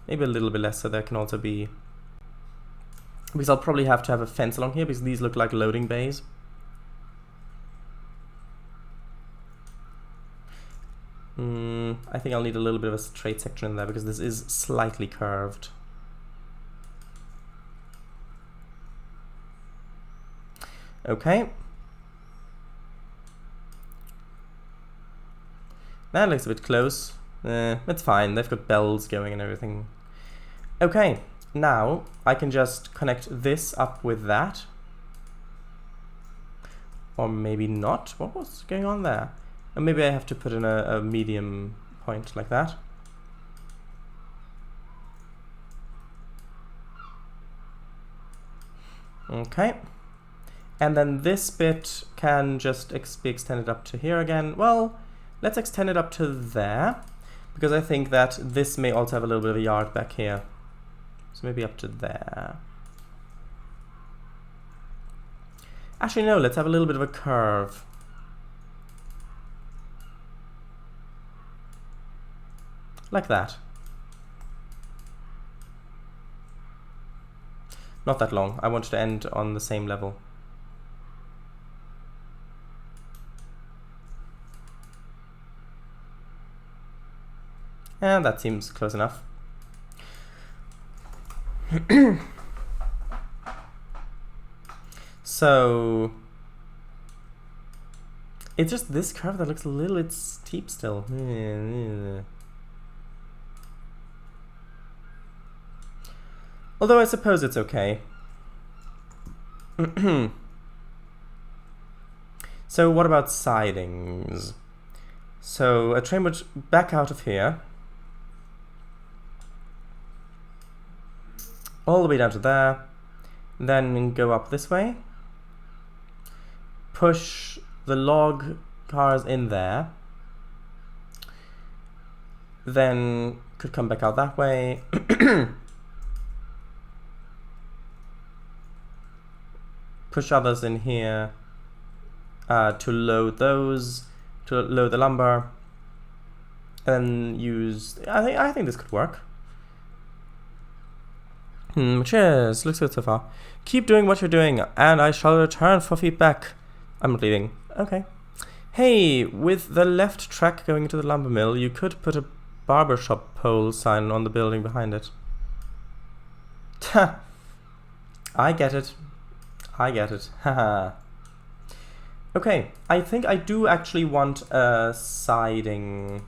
Maybe a little bit less, so there can also be... Because I'll probably have to have a fence along here, because these look like loading bays. I think I'll need a little bit of a straight section in there, because this is slightly curved. Okay. That looks a bit close. It's fine, they've got bells going and everything. Okay, now I can just connect this up with that. Or maybe not. What was going on there? And maybe I have to put in a medium point like that. Okay. And then this bit can just be extended up to here again. Well, let's extend it up to there, because I think that this may also have a little bit of a yard back here. So maybe up to there. Actually, no, let's have a little bit of a curve. Like that. Not that long. I want it to end on the same level. And that seems close enough. So it's just this curve that looks a little bit steep still. Although I suppose it's okay. So what about sidings? So a train would back out of here. All the way down to there. Then go up this way. Push the log cars in there. Then could come back out that way. Push others in here to load those, to load the lumber, and then use. I think this could work. Cheers. Looks good so far. Keep doing what you're doing, and I shall return for feedback. I'm not leaving. Okay. Hey, with the left track going into the lumber mill, you could put a barbershop pole sign on the building behind it. I get it. I get it. Haha. Okay, I think I do actually want a siding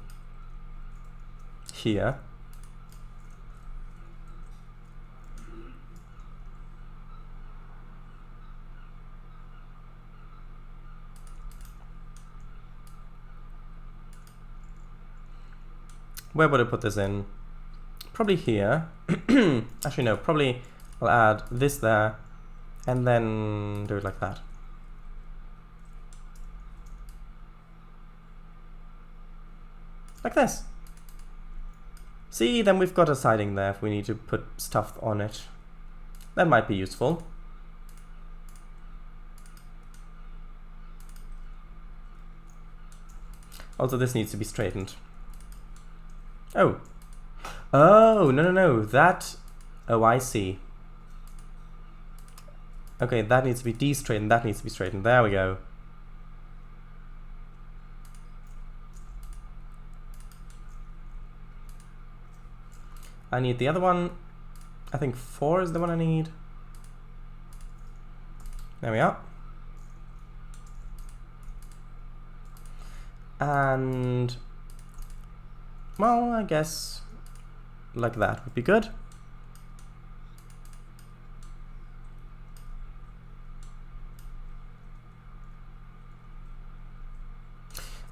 here. Where would I put this in? Probably here. Actually, no, probably I'll add this there and then do it like that. Like this. See, then we've got a siding there if we need to put stuff on it. That might be useful. Also, this needs to be straightened. Oh. Oh, no. That... Oh, I see. Okay, that needs to be de-straightened. That needs to be straightened. There we go. I need the other one. I think 4 is the one I need. There we are. And... well, I guess like that would be good.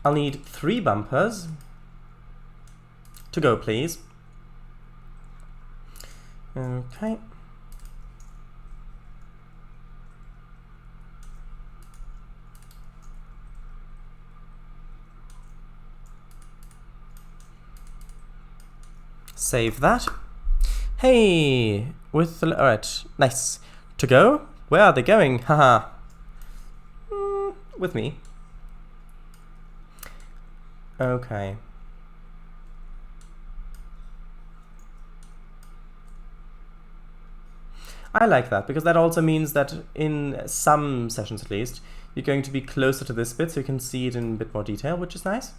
I'll need 3 bumpers. To go, please. Okay. Save that. Hey, with the... alright, nice. To go? Where are they going? Haha. With me. Okay. I like that, because that also means that in some sessions at least, you're going to be closer to this bit so you can see it in a bit more detail, which is nice.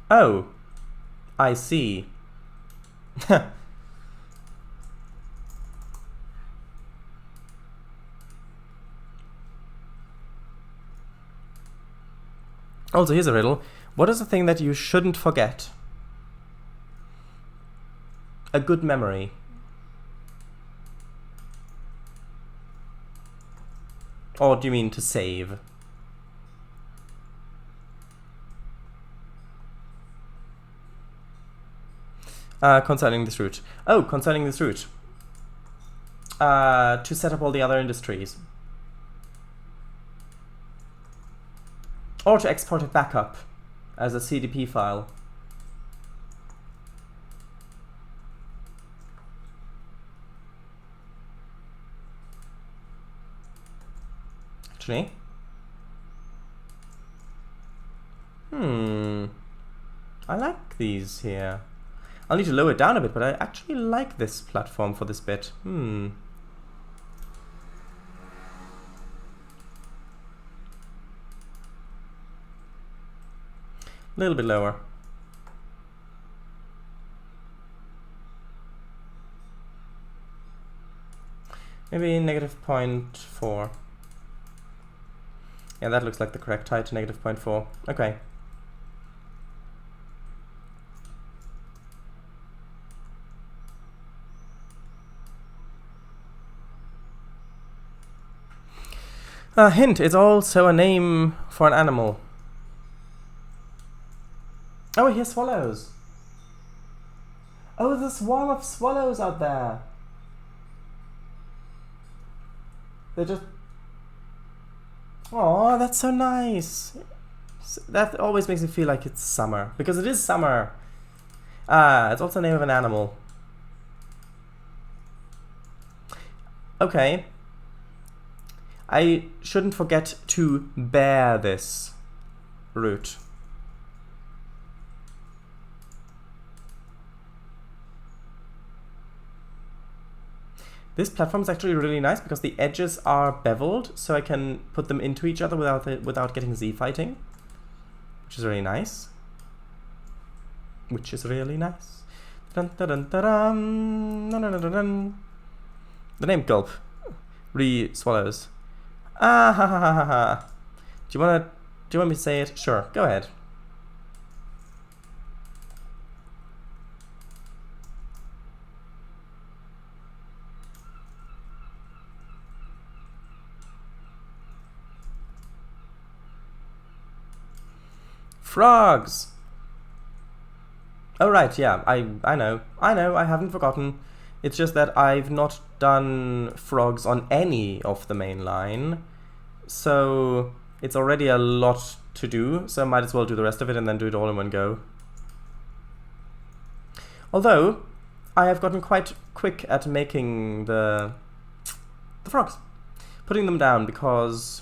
Oh, I see. Also, here's a riddle. What is the thing that you shouldn't forget? A good memory. Or do you mean to save? Concerning this route. Oh, concerning this route. To set up all the other industries. Or to export it back up as a CDP file. Actually. I like these here. I'll need to lower it down a bit, but I actually like this platform for this bit. A little bit lower. Maybe -0.4. Yeah, that looks like the correct height, -0.4. Okay. Hint, it's also a name for an animal. Oh, here's swallows. Oh, there's a swarm of swallows out there. They're just... oh, that's so nice. That always makes me feel like it's summer, because it is summer. It's also the name of an animal. Okay. I shouldn't forget to bear this route. This platform is actually really nice because the edges are beveled, so I can put them into each other without getting Z-fighting, which is really nice. Which is really nice. Dun, dun, dun, dun, dun, dun, dun, dun, dun. The name Gulp. Swallows. Ah ha ha ha ha ha. Do you want me to say it? Sure, go ahead. Frogs! Oh right, yeah, I know, I haven't forgotten. It's just that I've not done frogs on any of the main line, so it's already a lot to do, so I might as well do the rest of it and then do it all in one go. Although, I have gotten quite quick at making the frogs, putting them down because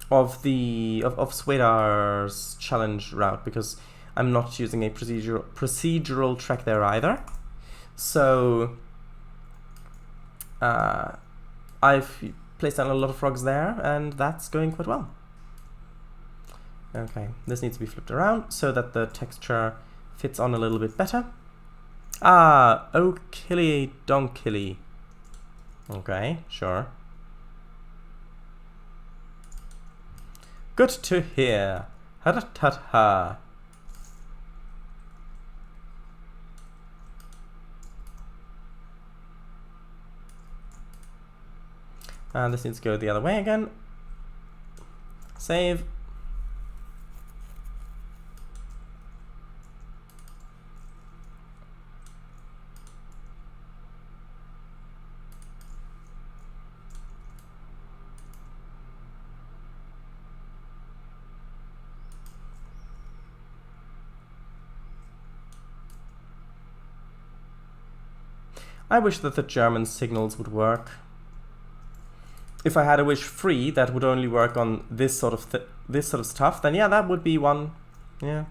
of the Swedar's challenge route, because I'm not using a procedural track there either. So I've placed down a lot of frogs there, and that's going quite well. Okay, this needs to be flipped around so that the texture fits on a little bit better. Ah, oh killy donkilly. Okay, sure. Good to hear. Ha-da-ta-ta. And this needs to go the other way again. Save. I wish that the German signals would work. If I had a wish free that would only work on this sort of stuff, then yeah, that would be one. Yeah,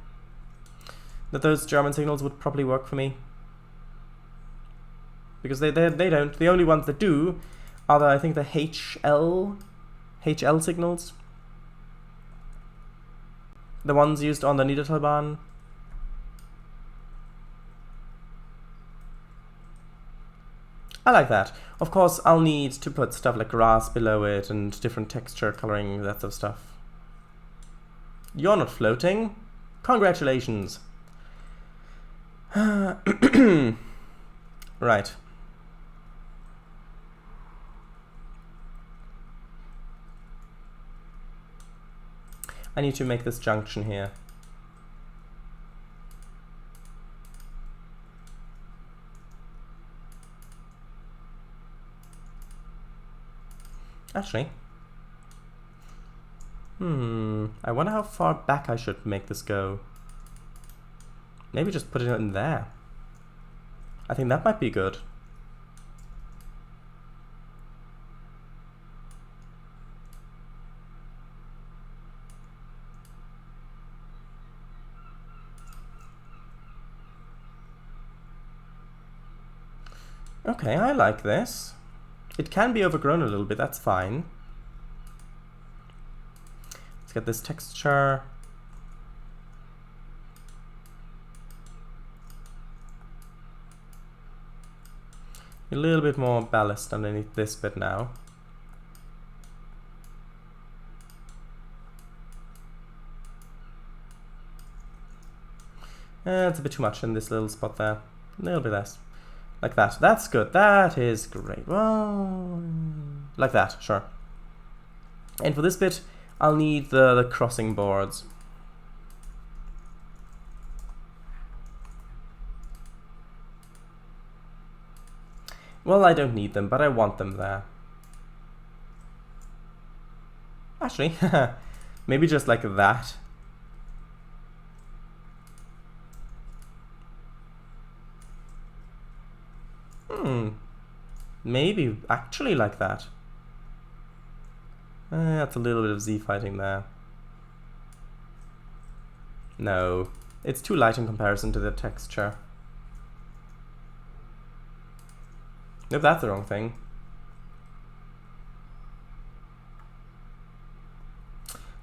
that those German signals would probably work for me, because they don't. The only ones that do are I think the HL signals, the ones used on the Niedertalbahn. I like that. Of course, I'll need to put stuff like grass below it and different texture, coloring, that sort of stuff. You're not floating. Congratulations. Right. I need to make this junction here. Actually, I wonder how far back I should make this go. Maybe just put it in there. I think that might be good. Okay, I like this. It can be overgrown a little bit, that's fine. Let's get this texture. A little bit more ballast underneath this bit now. It's a bit too much in this little spot there. A little bit less. Like that. That's good. That is great. Well, like that, sure. And for this bit, I'll need the crossing boards. Well, I don't need them, but I want them there. Actually, maybe just like that. Maybe actually like that. That's a little bit of Z fighting there. No, it's too light in comparison to the texture. Nope, that's the wrong thing.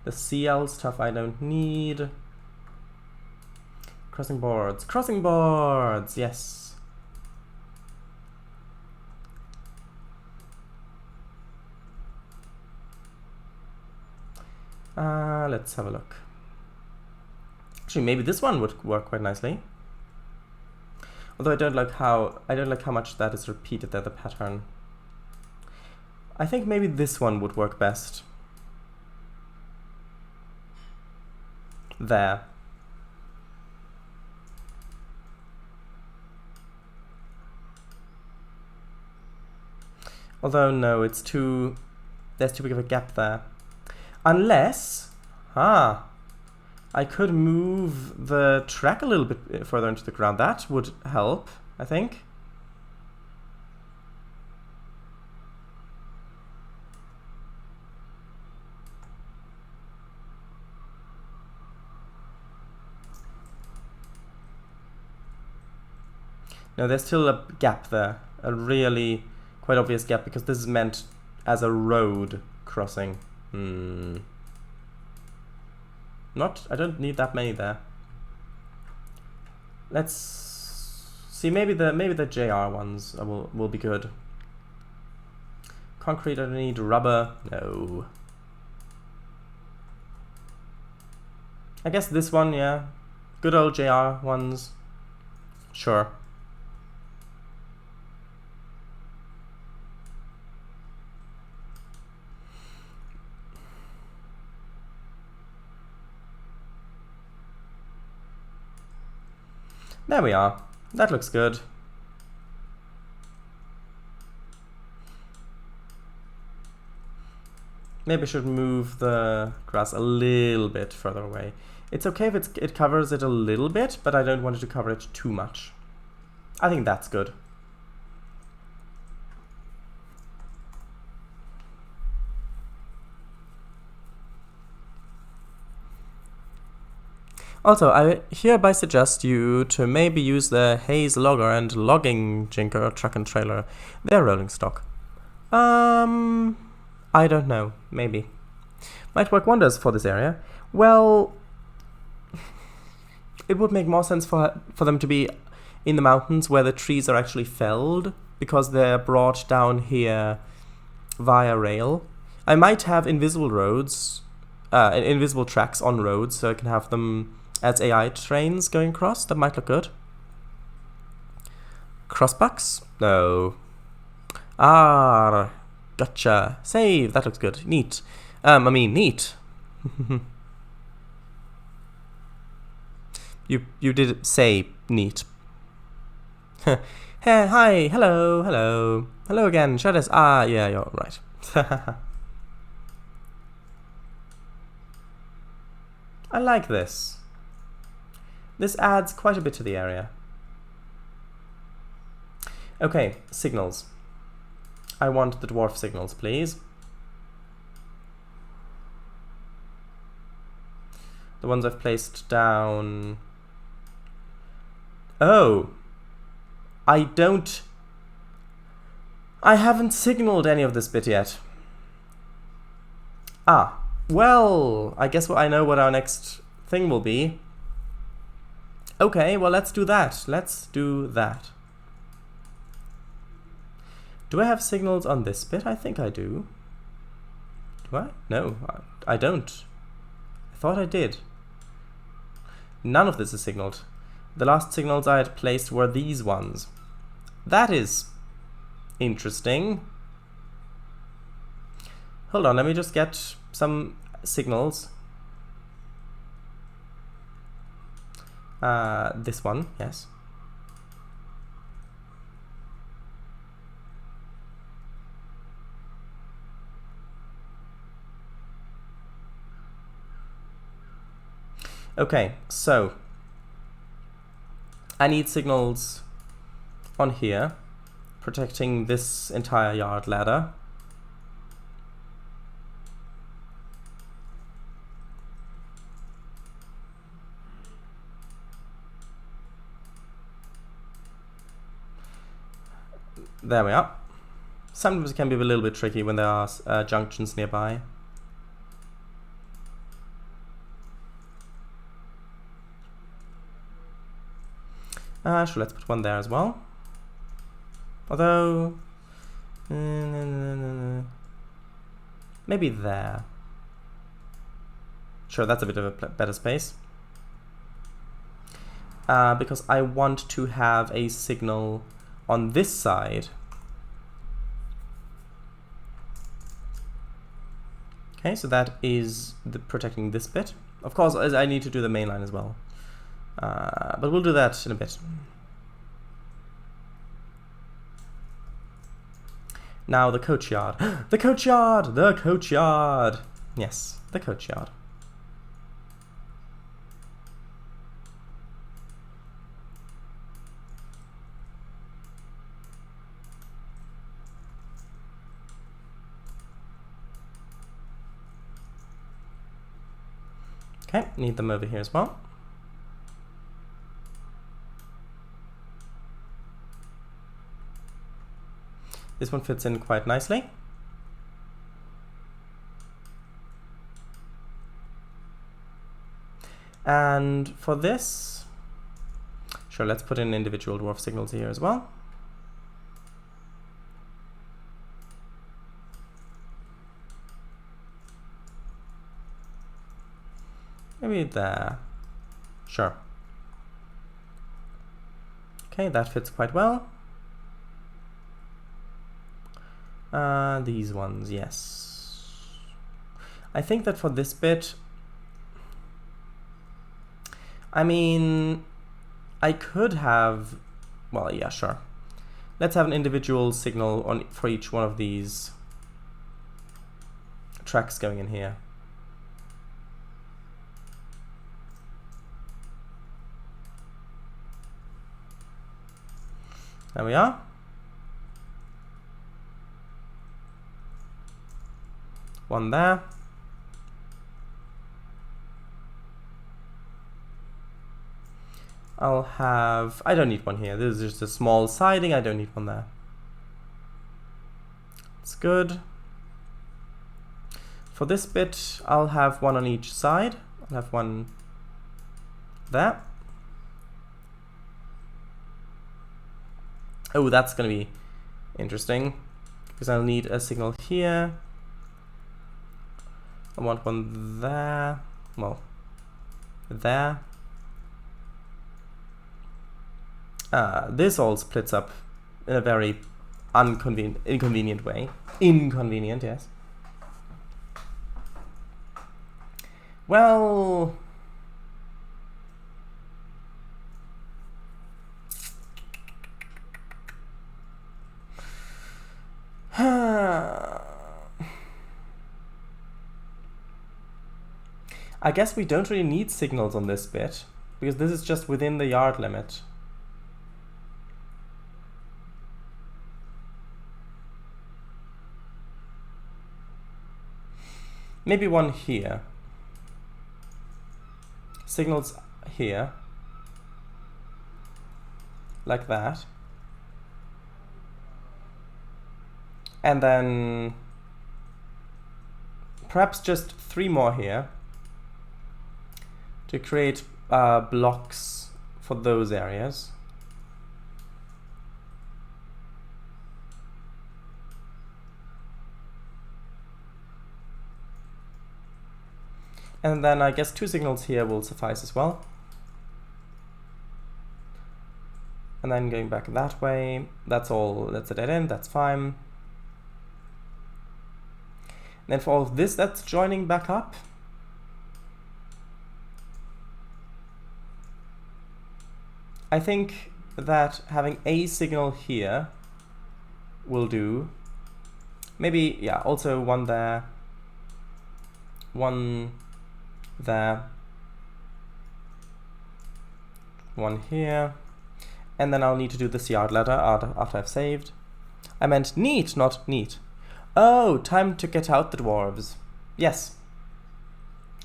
The CL stuff I don't need. Crossing boards. Crossing boards! Yes. Let's have a look. Actually, maybe this one would work quite nicely. Although I don't like how much that is repeated there, the pattern. I think maybe this one would work best. there. Although, no, there's too big of a gap there. Unless, I could move the track a little bit further into the ground. That would help, I think. No, there's still a gap there. A really quite obvious gap, because this is meant as a road crossing. I don't need that many there. Let's see, maybe the JR ones will be good. Concrete, I don't need. Rubber, no. I guess this one, yeah. Good old JR ones. Sure. There we are. That looks good. Maybe I should move the grass a little bit further away. It's okay if it covers it a little bit, but I don't want it to cover it too much. I think that's good. Also, I hereby suggest you to maybe use the Haze Logger and Logging Jinker truck and trailer. They're rolling stock. I don't know. Maybe. Might work wonders for this area. Well, it would make more sense for them to be in the mountains where the trees are actually felled, because they're brought down here via rail. I might have invisible roads, invisible tracks on roads, so I can have them as AI trains going across. That might look good. Crossbucks? No. Gotcha. Save. That looks good. Neat. Neat. You did say neat. Hey, hi. Hello again. Shadows. Yeah, you're right. I like this. This adds quite a bit to the area. Okay, signals. I want the dwarf signals, please. The ones I've placed down. Oh. I haven't signaled any of this bit yet. Well, I guess I know what our next thing will be. Okay, well, let's do that. Do I have signals on this bit? I think I do. Do I? No, I don't. I thought I did. None of this is signaled. The last signals I had placed were these ones. That is interesting. Hold on, let me just get some signals. This one, yes. Okay, so I need signals on here, protecting this entire yard ladder. There we are. Sometimes it can be a little bit tricky when there are junctions nearby. Sure, let's put one there as well. Although, maybe there. Sure, that's a bit of a better space. Because I want to have a signal on this side. Okay, so that is protecting this bit. Of course, I need to do the main line as well. But we'll do that in a bit. Now the coachyard. The coachyard! The coachyard! Yes, the coachyard. Okay, need them over here as well. This one fits in quite nicely. And for this, sure, let's put in individual dwarf signals here as well. Maybe there. Sure. Okay, that fits quite well. These ones, yes. I think that for this bit, I mean, I could have, well, yeah, sure. Let's have an individual signal on for each one of these tracks going in here. There we are. One there. I'll have, I don't need one here. This is just a small siding. I don't need one there. It's good. For this bit, I'll have one on each side. I'll have one there. Oh, that's going to be interesting because I'll need a signal here. I want one there. Well, there. This all splits up in a very inconvenient way. Inconvenient, yes. Well, I guess we don't really need signals on this bit because this is just within the yard limit. Maybe one here. Signals here. Like that. And then perhaps just 3 more here to create blocks for those areas. And then I guess 2 signals here will suffice as well. And then going back that way, that's all, that's a dead end, that's fine. And then for all of this, that's joining back up. I think that having a signal here will do. Maybe, yeah, also one there, one there, one here, and then I'll need to do this yard ladder after I've saved. I meant neat, not neat. Oh, time to get out the dwarves. Yes,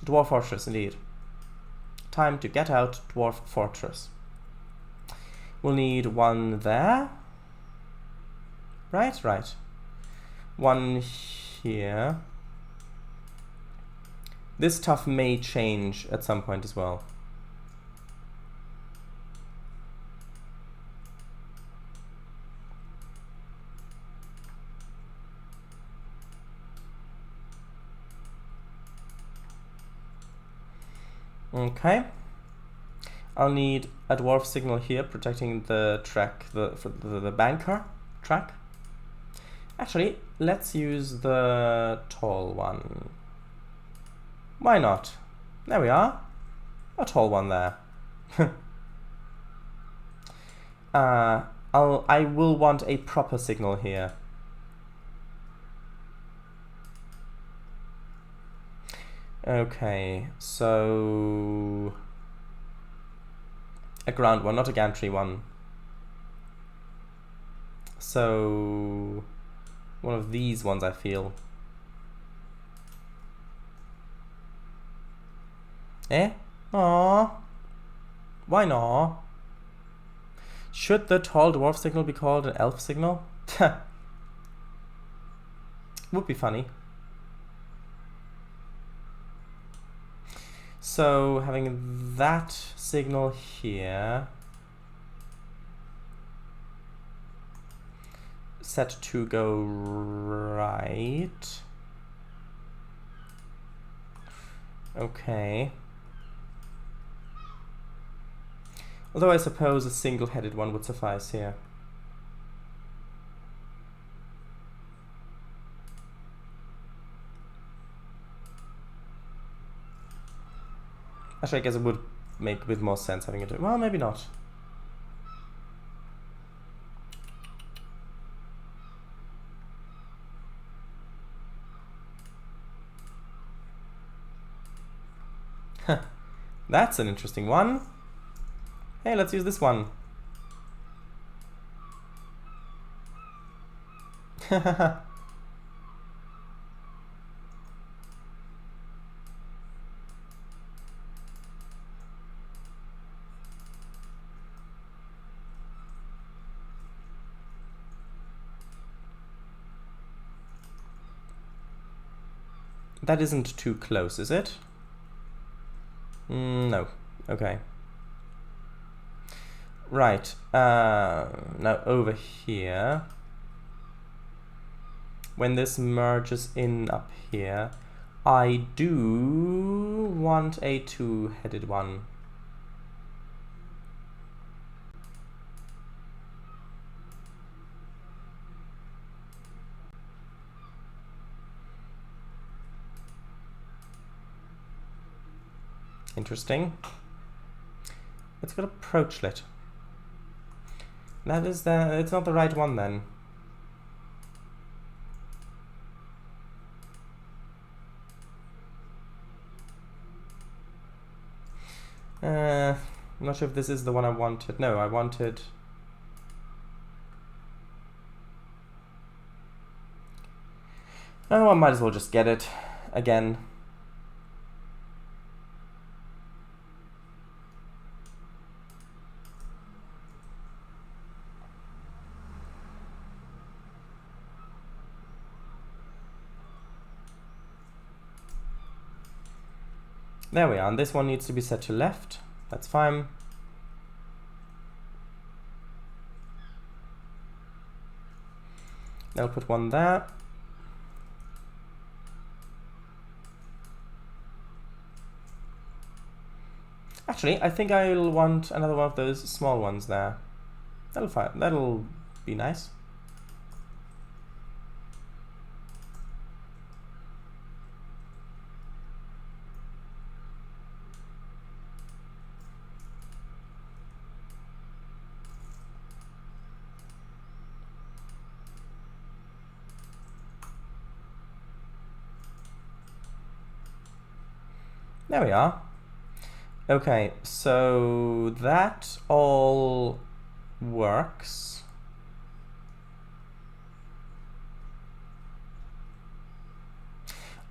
dwarf fortress indeed. Time to get out dwarf fortress. We'll need one there. Right, right. One here. This stuff may change at some point as well. Okay. I'll need a dwarf signal here protecting the track, the banker track. Actually, let's use the tall one. Why not? There we are. A tall one there. I will want a proper signal here. Okay, so a ground one, not a gantry one. So one of these ones, I feel. Eh? Aww. Why not? Should the tall dwarf signal be called an elf signal? Would be funny. So having that signal here, set to go right. Okay. Although I suppose a single-headed one would suffice here. Actually, I guess it would make a bit more sense having it. Well, maybe not. That's an interesting one. Hey, let's use this one. That isn't too close, is it? No. Okay. Right. Now over here, when this merges in up here, I do want a two-headed one. Interesting. It's got a approachlet. That is it's not the right one then. I'm not sure if this is the one I wanted. No, I wanted... Oh, I might as well just get it again. There we are, and this one needs to be set to left. That's fine. I'll put one there. Actually, I think I'll want another one of those small ones there. That'll be nice. There we are. Okay, so that all works.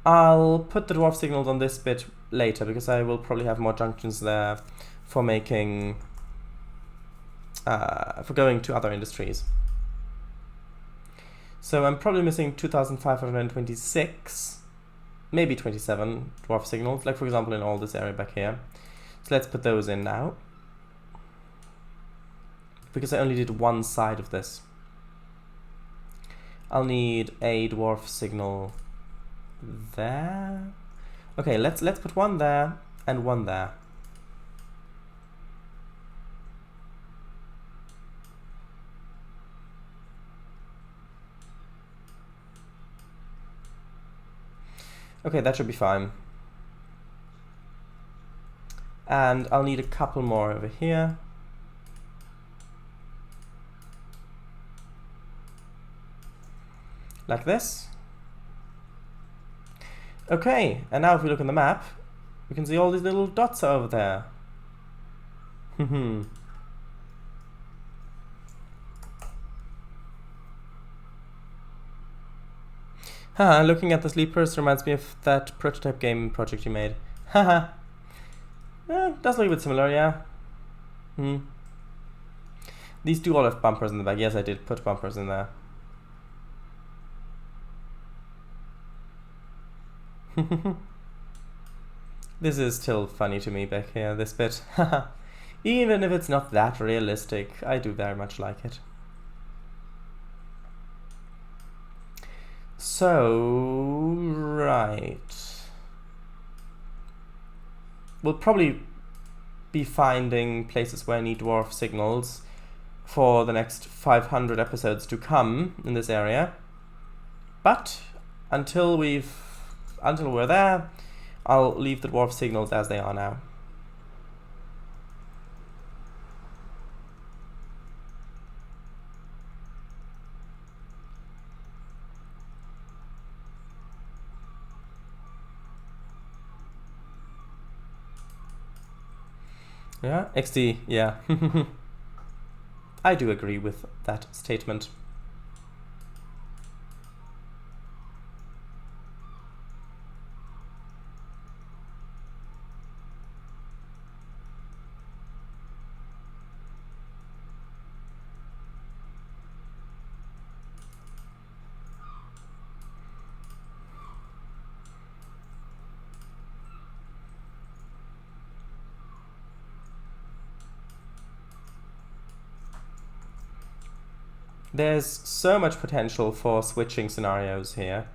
I'll put the dwarf signals on this bit later because I will probably have more junctions there for making, for going to other industries. So I'm probably missing 2,526. Maybe 27 dwarf signals, like for example in all this area back here. So let's put those in now. Because I only did one side of this. I'll need a dwarf signal there. Okay, let's put one there and one there. Okay, that should be fine. And I'll need a couple more over here. Like this. Okay, and now if we look on the map, we can see all these little dots over there. Haha, looking at the sleepers reminds me of that prototype game project you made. Haha. Does look a bit similar, yeah. These do all have bumpers in the back. Yes, I did put bumpers in there. This is still funny to me back here, this bit. Even if it's not that realistic, I do very much like it. So, right. We'll probably be finding places where I need dwarf signals for the next 500 episodes to come in this area. But until we're there, I'll leave the dwarf signals as they are now. Yeah, XD, yeah. I do agree with that statement. There's so much potential for switching scenarios here.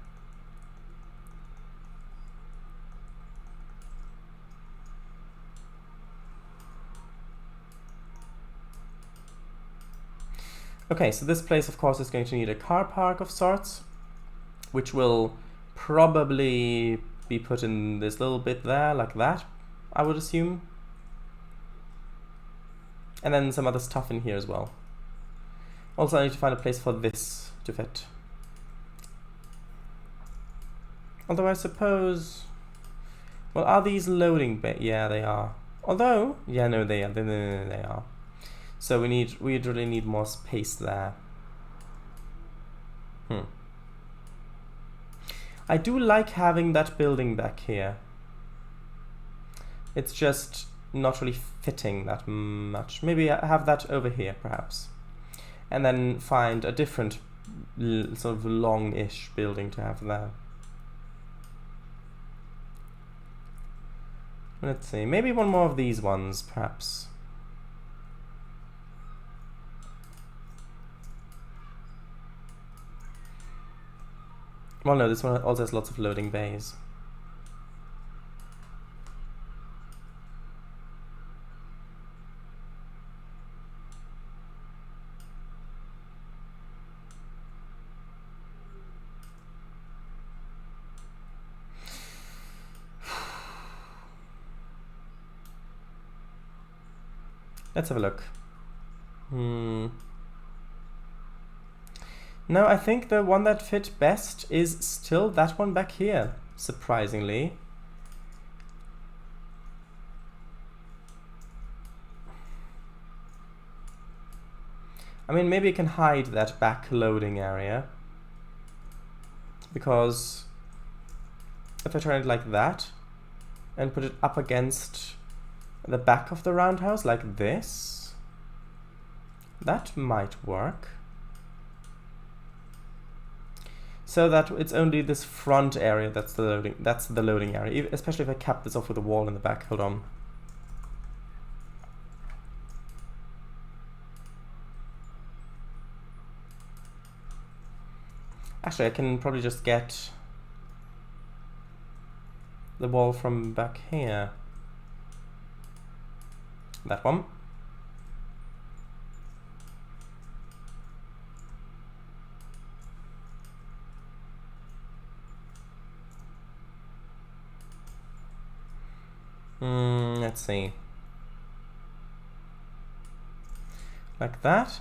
Okay, so this place, of course, is going to need a car park of sorts, which will probably be put in this little bit there, like that, I would assume. And then some other stuff in here as well. Also, I need to find a place for this to fit. Although I suppose... Well, are these loading bay? Yeah, they are. Although... Yeah, no, they are. They are. So we really need more space there. I do like having that building back here. It's just not really fitting that much. Maybe I have that over here, perhaps. And then find a different sort of long-ish building to have there. Let's see, maybe one more of these ones, perhaps. Well, no, this one also has lots of loading bays. Let's have a look. No, I think the one that fit best is still that one back here, surprisingly. I mean, maybe I can hide that back loading area, because if I turn it like that and put it up against the back of the roundhouse like this, that might work. So that it's only this front area that's the loading area, especially if I cap this off with a wall in the back. Hold on. Actually, I can probably just get the wall from back here. That one. Let's see. Like that.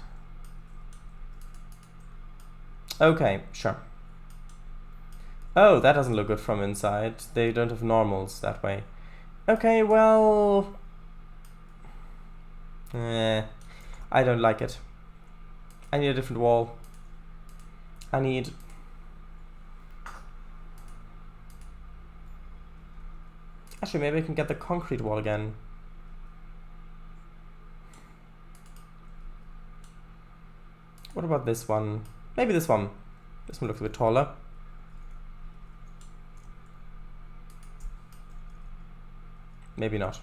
Okay, sure. Oh, that doesn't look good from inside. They don't have normals that way. Okay, well... I don't like it. I need a different wall. I need... Actually, maybe I can get the concrete wall again. What about this one? Maybe this one. This one looks a bit taller. Maybe not.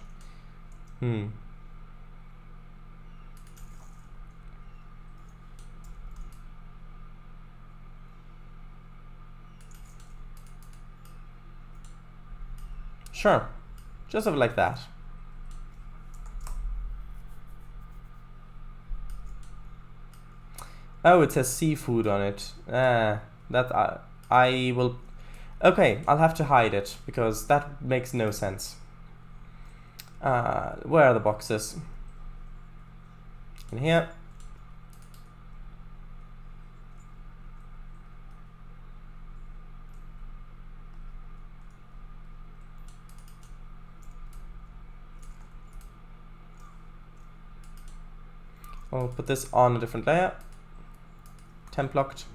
Sure. Just sort of like that. Oh, it says seafood on it. That I will... Okay, I'll have to hide it, because that makes no sense. Where are the boxes? In here. I'll put this on a different layer. Temp locked.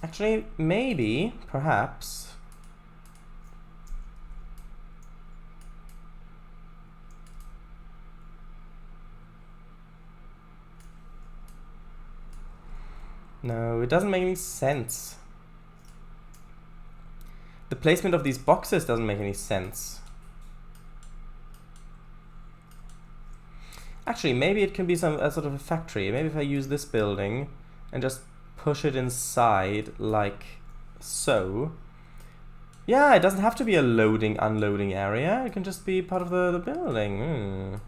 Actually, maybe, perhaps... No, it doesn't make any sense. The placement of these boxes doesn't make any sense. Actually, maybe it can be a sort of a factory. Maybe if I use this building and just push it inside like so. Yeah, it doesn't have to be a loading, unloading area. It can just be part of the building.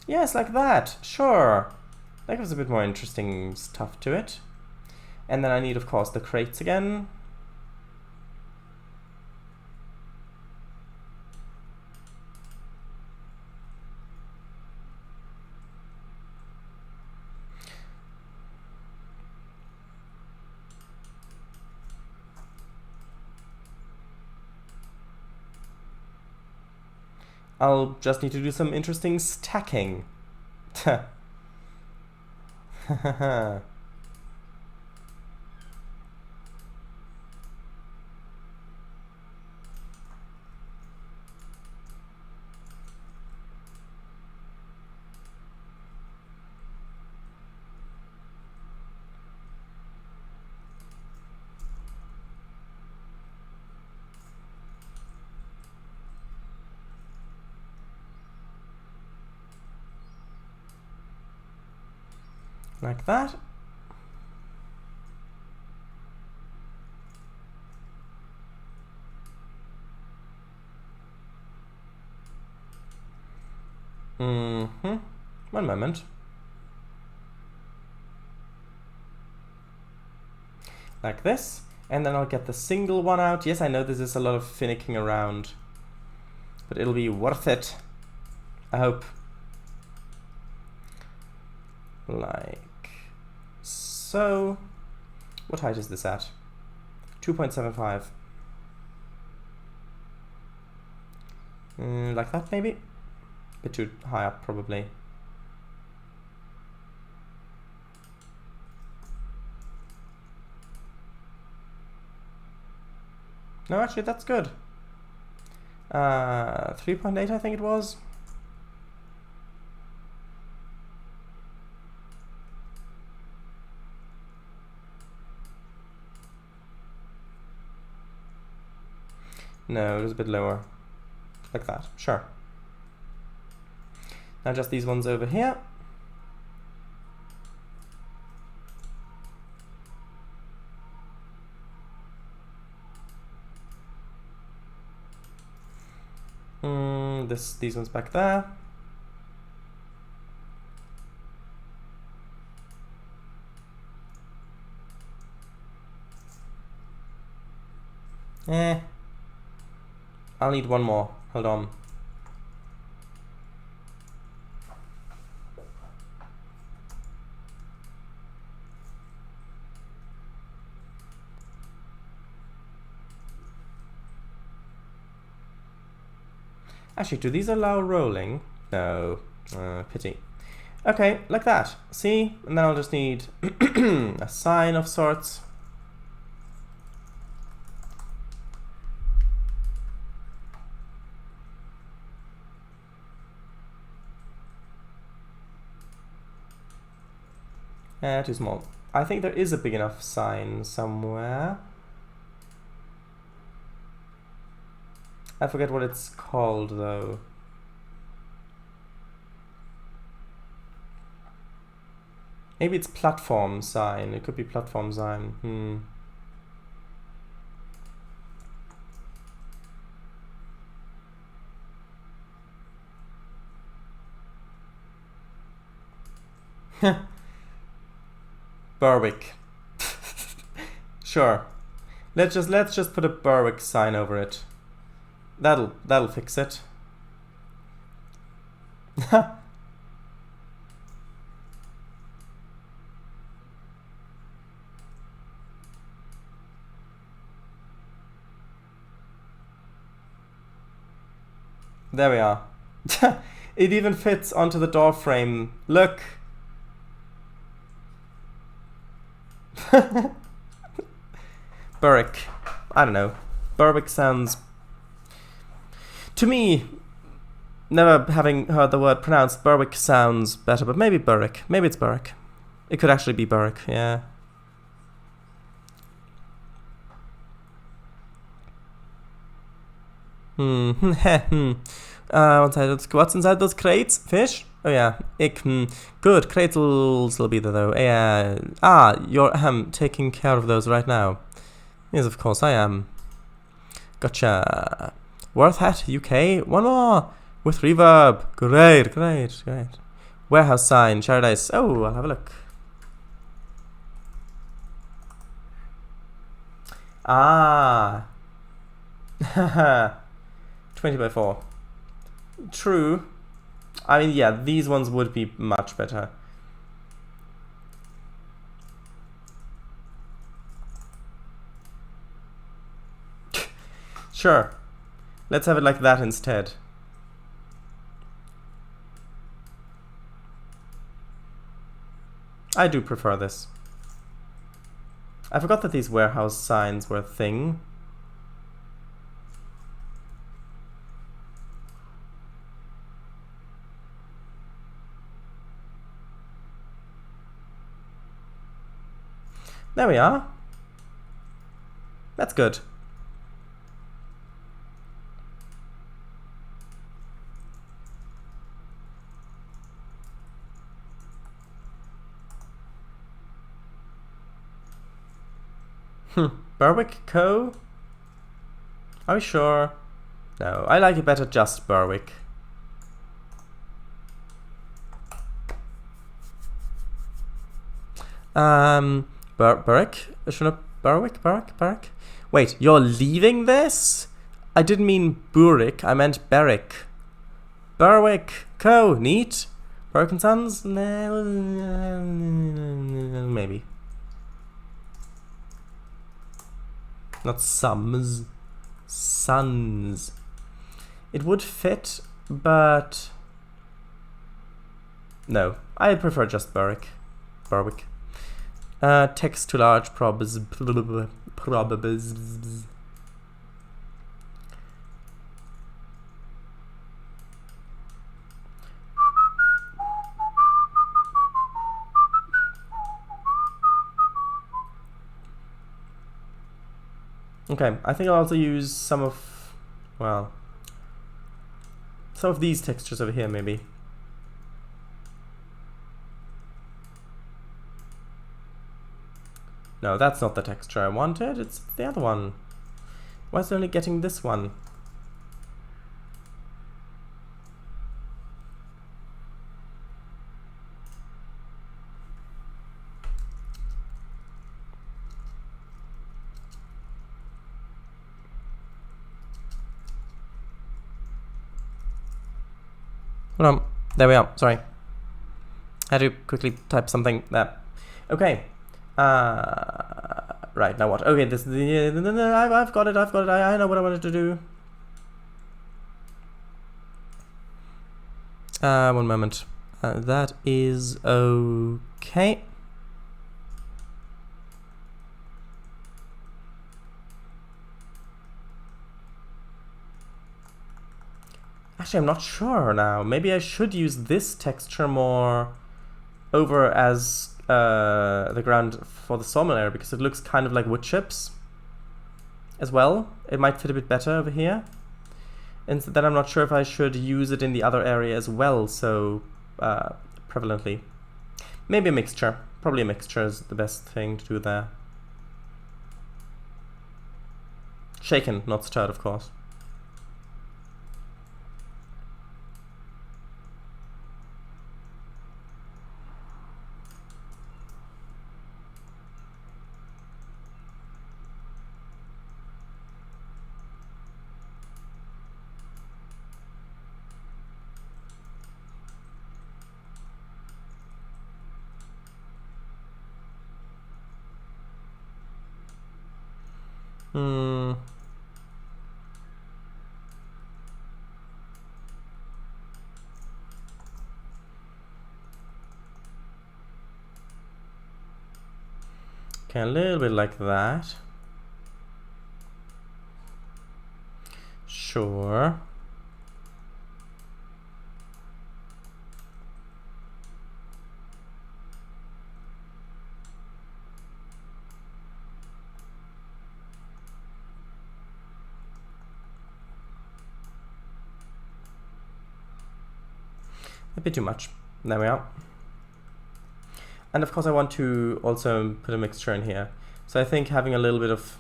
Yes, like that. Sure. That gives a bit more interesting stuff to it. And then I need, of course, the crates again. I'll just need to do some interesting stacking. Like that. One moment. Like this. And then I'll get the single one out. Yes, I know this is a lot of finicking around, but it'll be worth it. I hope. Like so. What height is this at? 2.75. Like that, maybe? A bit too high up, probably. No, actually, that's good. 3.8, I think it was. No, it was a bit lower. Like that, sure. Now just these ones over here. These ones back there. I'll need one more. Hold on. Actually, do these allow rolling? No. Pity. Okay, like that. See? And then I'll just need a sign of sorts. Too small. I think there is a big enough sign somewhere. I forget what it's called though. Maybe it's platform sign. It could be platform sign. Berwick. Sure. Let's just put a Berwick sign over it. That'll fix it. There we are. It even fits onto the door frame. Look. Berwick. I don't know. Berwick sounds... To me, never having heard the word pronounced, Berwick sounds better, but maybe Berwick. Maybe it's Berwick. It could actually be Berwick, yeah. What's inside those crates? Fish? Oh yeah. Good. Crates will be there though. You're taking care of those right now. Yes, of course I am. Gotcha. Worth Hat, UK. One more. With reverb. Great. Warehouse sign. Paradise. Oh, I'll have a look. 20 by 4. True. I mean, yeah, these ones would be much better. Sure. Let's have it like that instead. I do prefer this. I forgot that these warehouse signs were a thing. There we are. That's good. Berwick Co? Are we sure? No, I like it better just Berwick. Berwick? Shouldn't Berwick? Wait, you're leaving this? I didn't mean Burrick, I meant Berwick. Berwick Co. Neat? Berwick and Sons? Maybe. Not Sums. Sons. It would fit, but... No, I prefer just Berwick. Text too large, probs. Okay, I think I'll also use some of these textures over here, maybe. No, that's not the texture I wanted, it's the other one. Why is it only getting this one? Hold on. There we are. Sorry. I had to quickly type something there. Okay. Right, now what? Okay, this I've got it. I know what I wanted to do. One moment. That is okay. Actually, I'm not sure now. Maybe I should use this texture more over as the ground for the sawmill area, because it looks kind of like wood chips as well. It might fit a bit better over here. And then I'm not sure if I should use it in the other area as well, so prevalently. Maybe a mixture. Probably a mixture is the best thing to do there. Shaken, not stirred, of course. Okay, a little bit like that. Sure. A bit too much. There we are. And of course I want to also put a mixture in here. So I think having a little bit of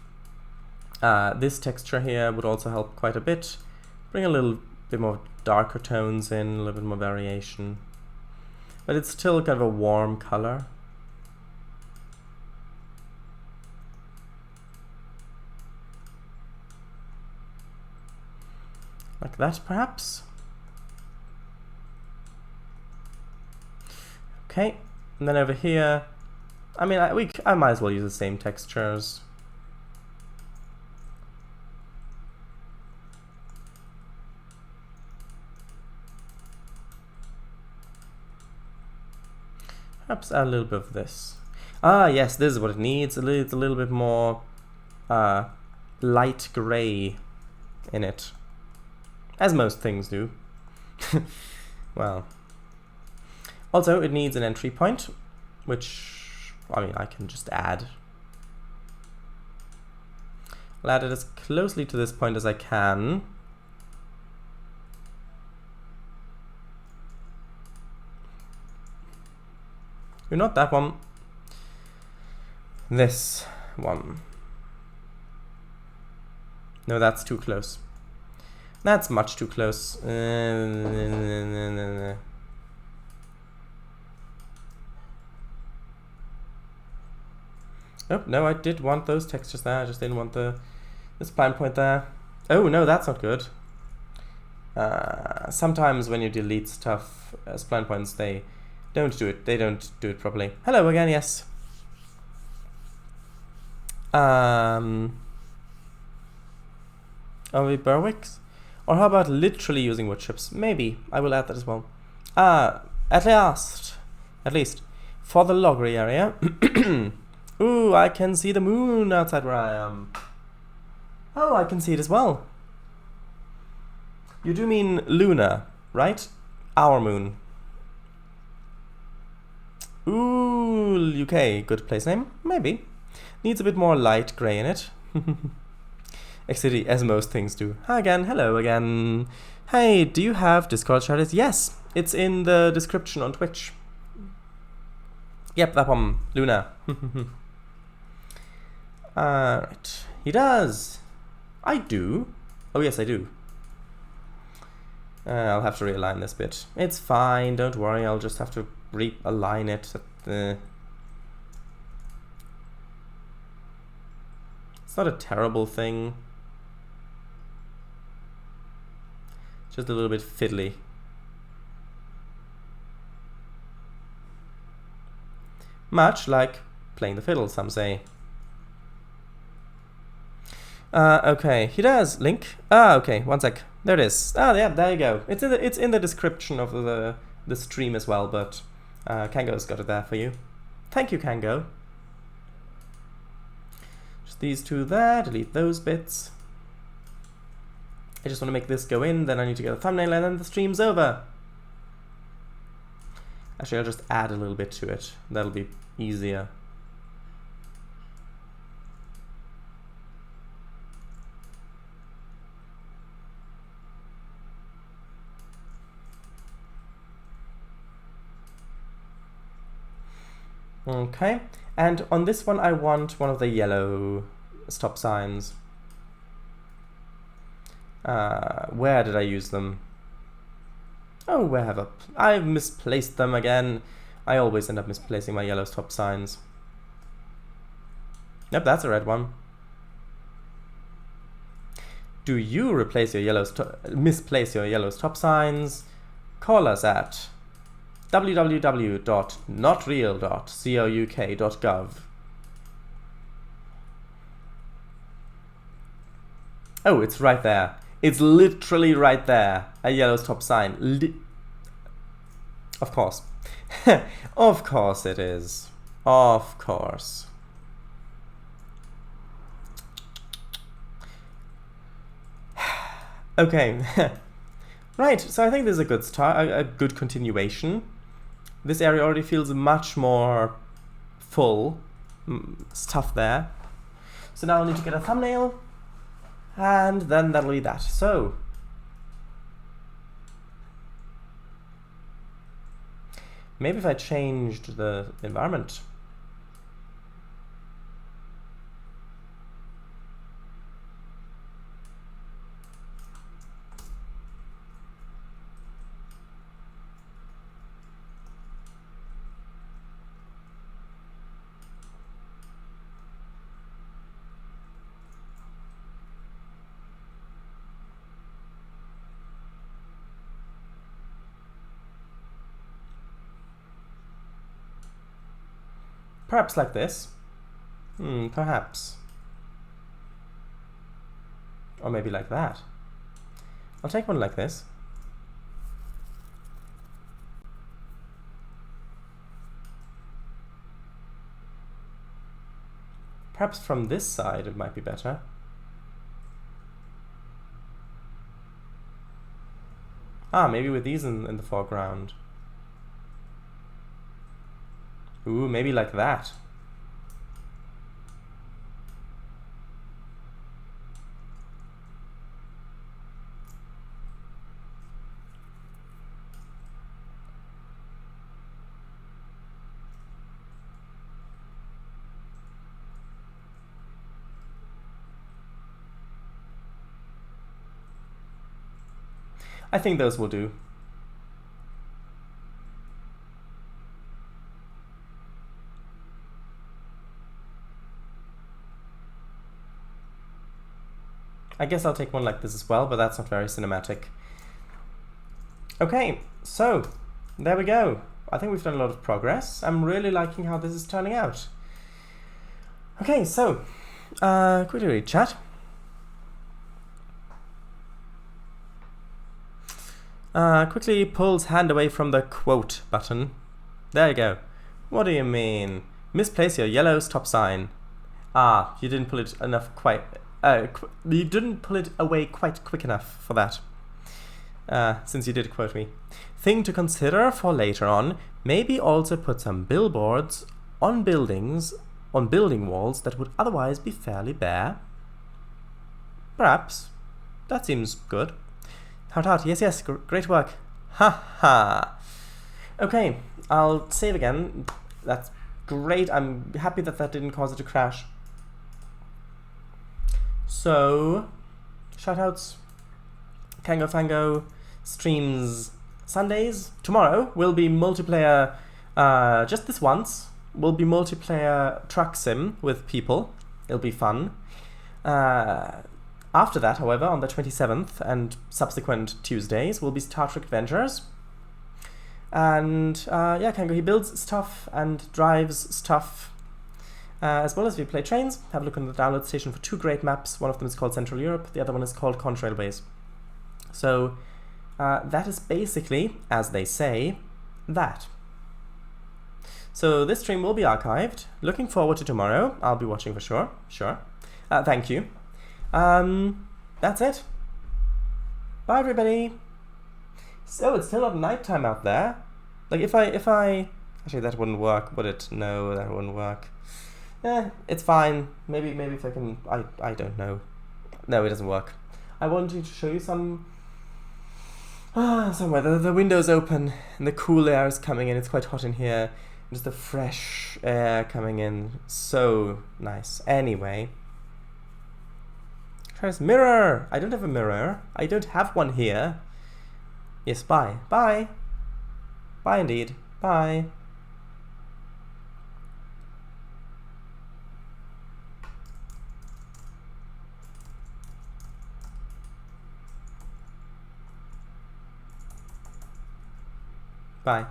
this texture here would also help quite a bit. Bring a little bit more darker tones in, a little bit more variation. But it's still kind of a warm color. Like that, perhaps? Okay, and then over here, I mean, I might as well use the same textures. Perhaps add a little bit of this. Ah, yes, this is what it needs. A little bit more light gray in it, as most things do. Well. Also, it needs an entry point, which, I mean, I can just add. I'll add it as closely to this point as I can. You're not that one. This one. No, that's too close. That's much too close. Oh, no, I did want those textures there. I just didn't want the spline point there. Oh, no, that's not good. Sometimes when you delete stuff, spline points, they don't do it. They don't do it properly. Hello again, yes. Are we Berwicks? Or how about literally using wood chips? Maybe. I will add that as well. At least. For the loggery area. Ooh, I can see the moon outside where I am. Oh, I can see it as well. You do mean Luna, right? Our moon. Ooh, UK, good place name? Maybe. Needs a bit more light grey in it. Actually, as most things do. Hi again, hello again. Hey, do you have Discord shares? Yes, it's in the description on Twitch. Yep, that one, Luna. Right, he does. I do. Oh yes, I do. I'll have to realign this bit. It's fine, don't worry, I'll just have to realign it. It's not a terrible thing. Just a little bit fiddly. Much like playing the fiddle, some say. Okay, he does. Link. Okay, one sec. There it is. Yeah, there you go. It's in the description of the stream as well, but Kango's got it there for you. Thank you, Kango. Just these two there, delete those bits. I just want to make this go in, then I need to get a thumbnail, and then the stream's over. Actually, I'll just add a little bit to it. That'll be easier. Okay, and on this one I want one of the yellow stop signs. Where did I use them? Oh, where have I've misplaced them again. I always end up misplacing my yellow stop signs. Yep, that's a red one. Do you misplace your yellow stop signs? Call us at www.notreal.couk.gov. Oh, it's right there. It's literally right there. A yellow stop sign. Of course. Of course it is. Of course. Okay. Right, so I think this is a good start, a good continuation. This area already feels much more full. Stuff there. So now I'll need to get a thumbnail. And then that'll be that. So, maybe if I changed the environment. Perhaps like this. Perhaps. Or maybe like that. I'll take one like this. Perhaps from this side it might be better. Maybe with these in the foreground. Ooh, maybe like that. I think those will do. I guess I'll take one like this as well, but that's not very cinematic. Okay, so there we go. I think we've done a lot of progress. I'm really liking how this is turning out. Okay, so quickly read chat. Quickly pulls hand away from the quote button. There you go. What do you mean? Misplace your yellow stop sign. You didn't pull it enough you didn't pull it away quite quick enough for that. Since you did quote me. Thing to consider for later on, maybe also put some billboards on building walls that would otherwise be fairly bare. Perhaps. That seems good. Hout, yes, great work. Ha ha. Okay, I'll save again. That's great. I'm happy that didn't cause it to crash. So, shoutouts, Kango Fango streams Sundays. Tomorrow will be multiplayer, just this once, will be multiplayer truck sim with people. It'll be fun. After that, however, on the 27th and subsequent Tuesdays will be Star Trek Adventures. And yeah, Kango, he builds stuff and drives stuff. As well as we play Trainz, have a look on the download station for 2 great maps. One of them is called Central Europe, the other one is called Contrailways. So that is basically, as they say, that. So this stream will be archived. Looking forward to tomorrow. I'll be watching for sure. Sure. Thank you. That's it. Bye, everybody. So it's still not nighttime out there. Like if I actually, that wouldn't work, would it? No, that wouldn't work. It's fine. Maybe if I can, I don't know. No, it doesn't work. I wanted to show you somewhere. The window's open and the cool air is coming in. It's quite hot in here. Just the fresh air coming in. So nice. Anyway. Trainz mirror! I don't have a mirror. I don't have one here. Yes, bye. Bye. Bye indeed. Bye. Bye.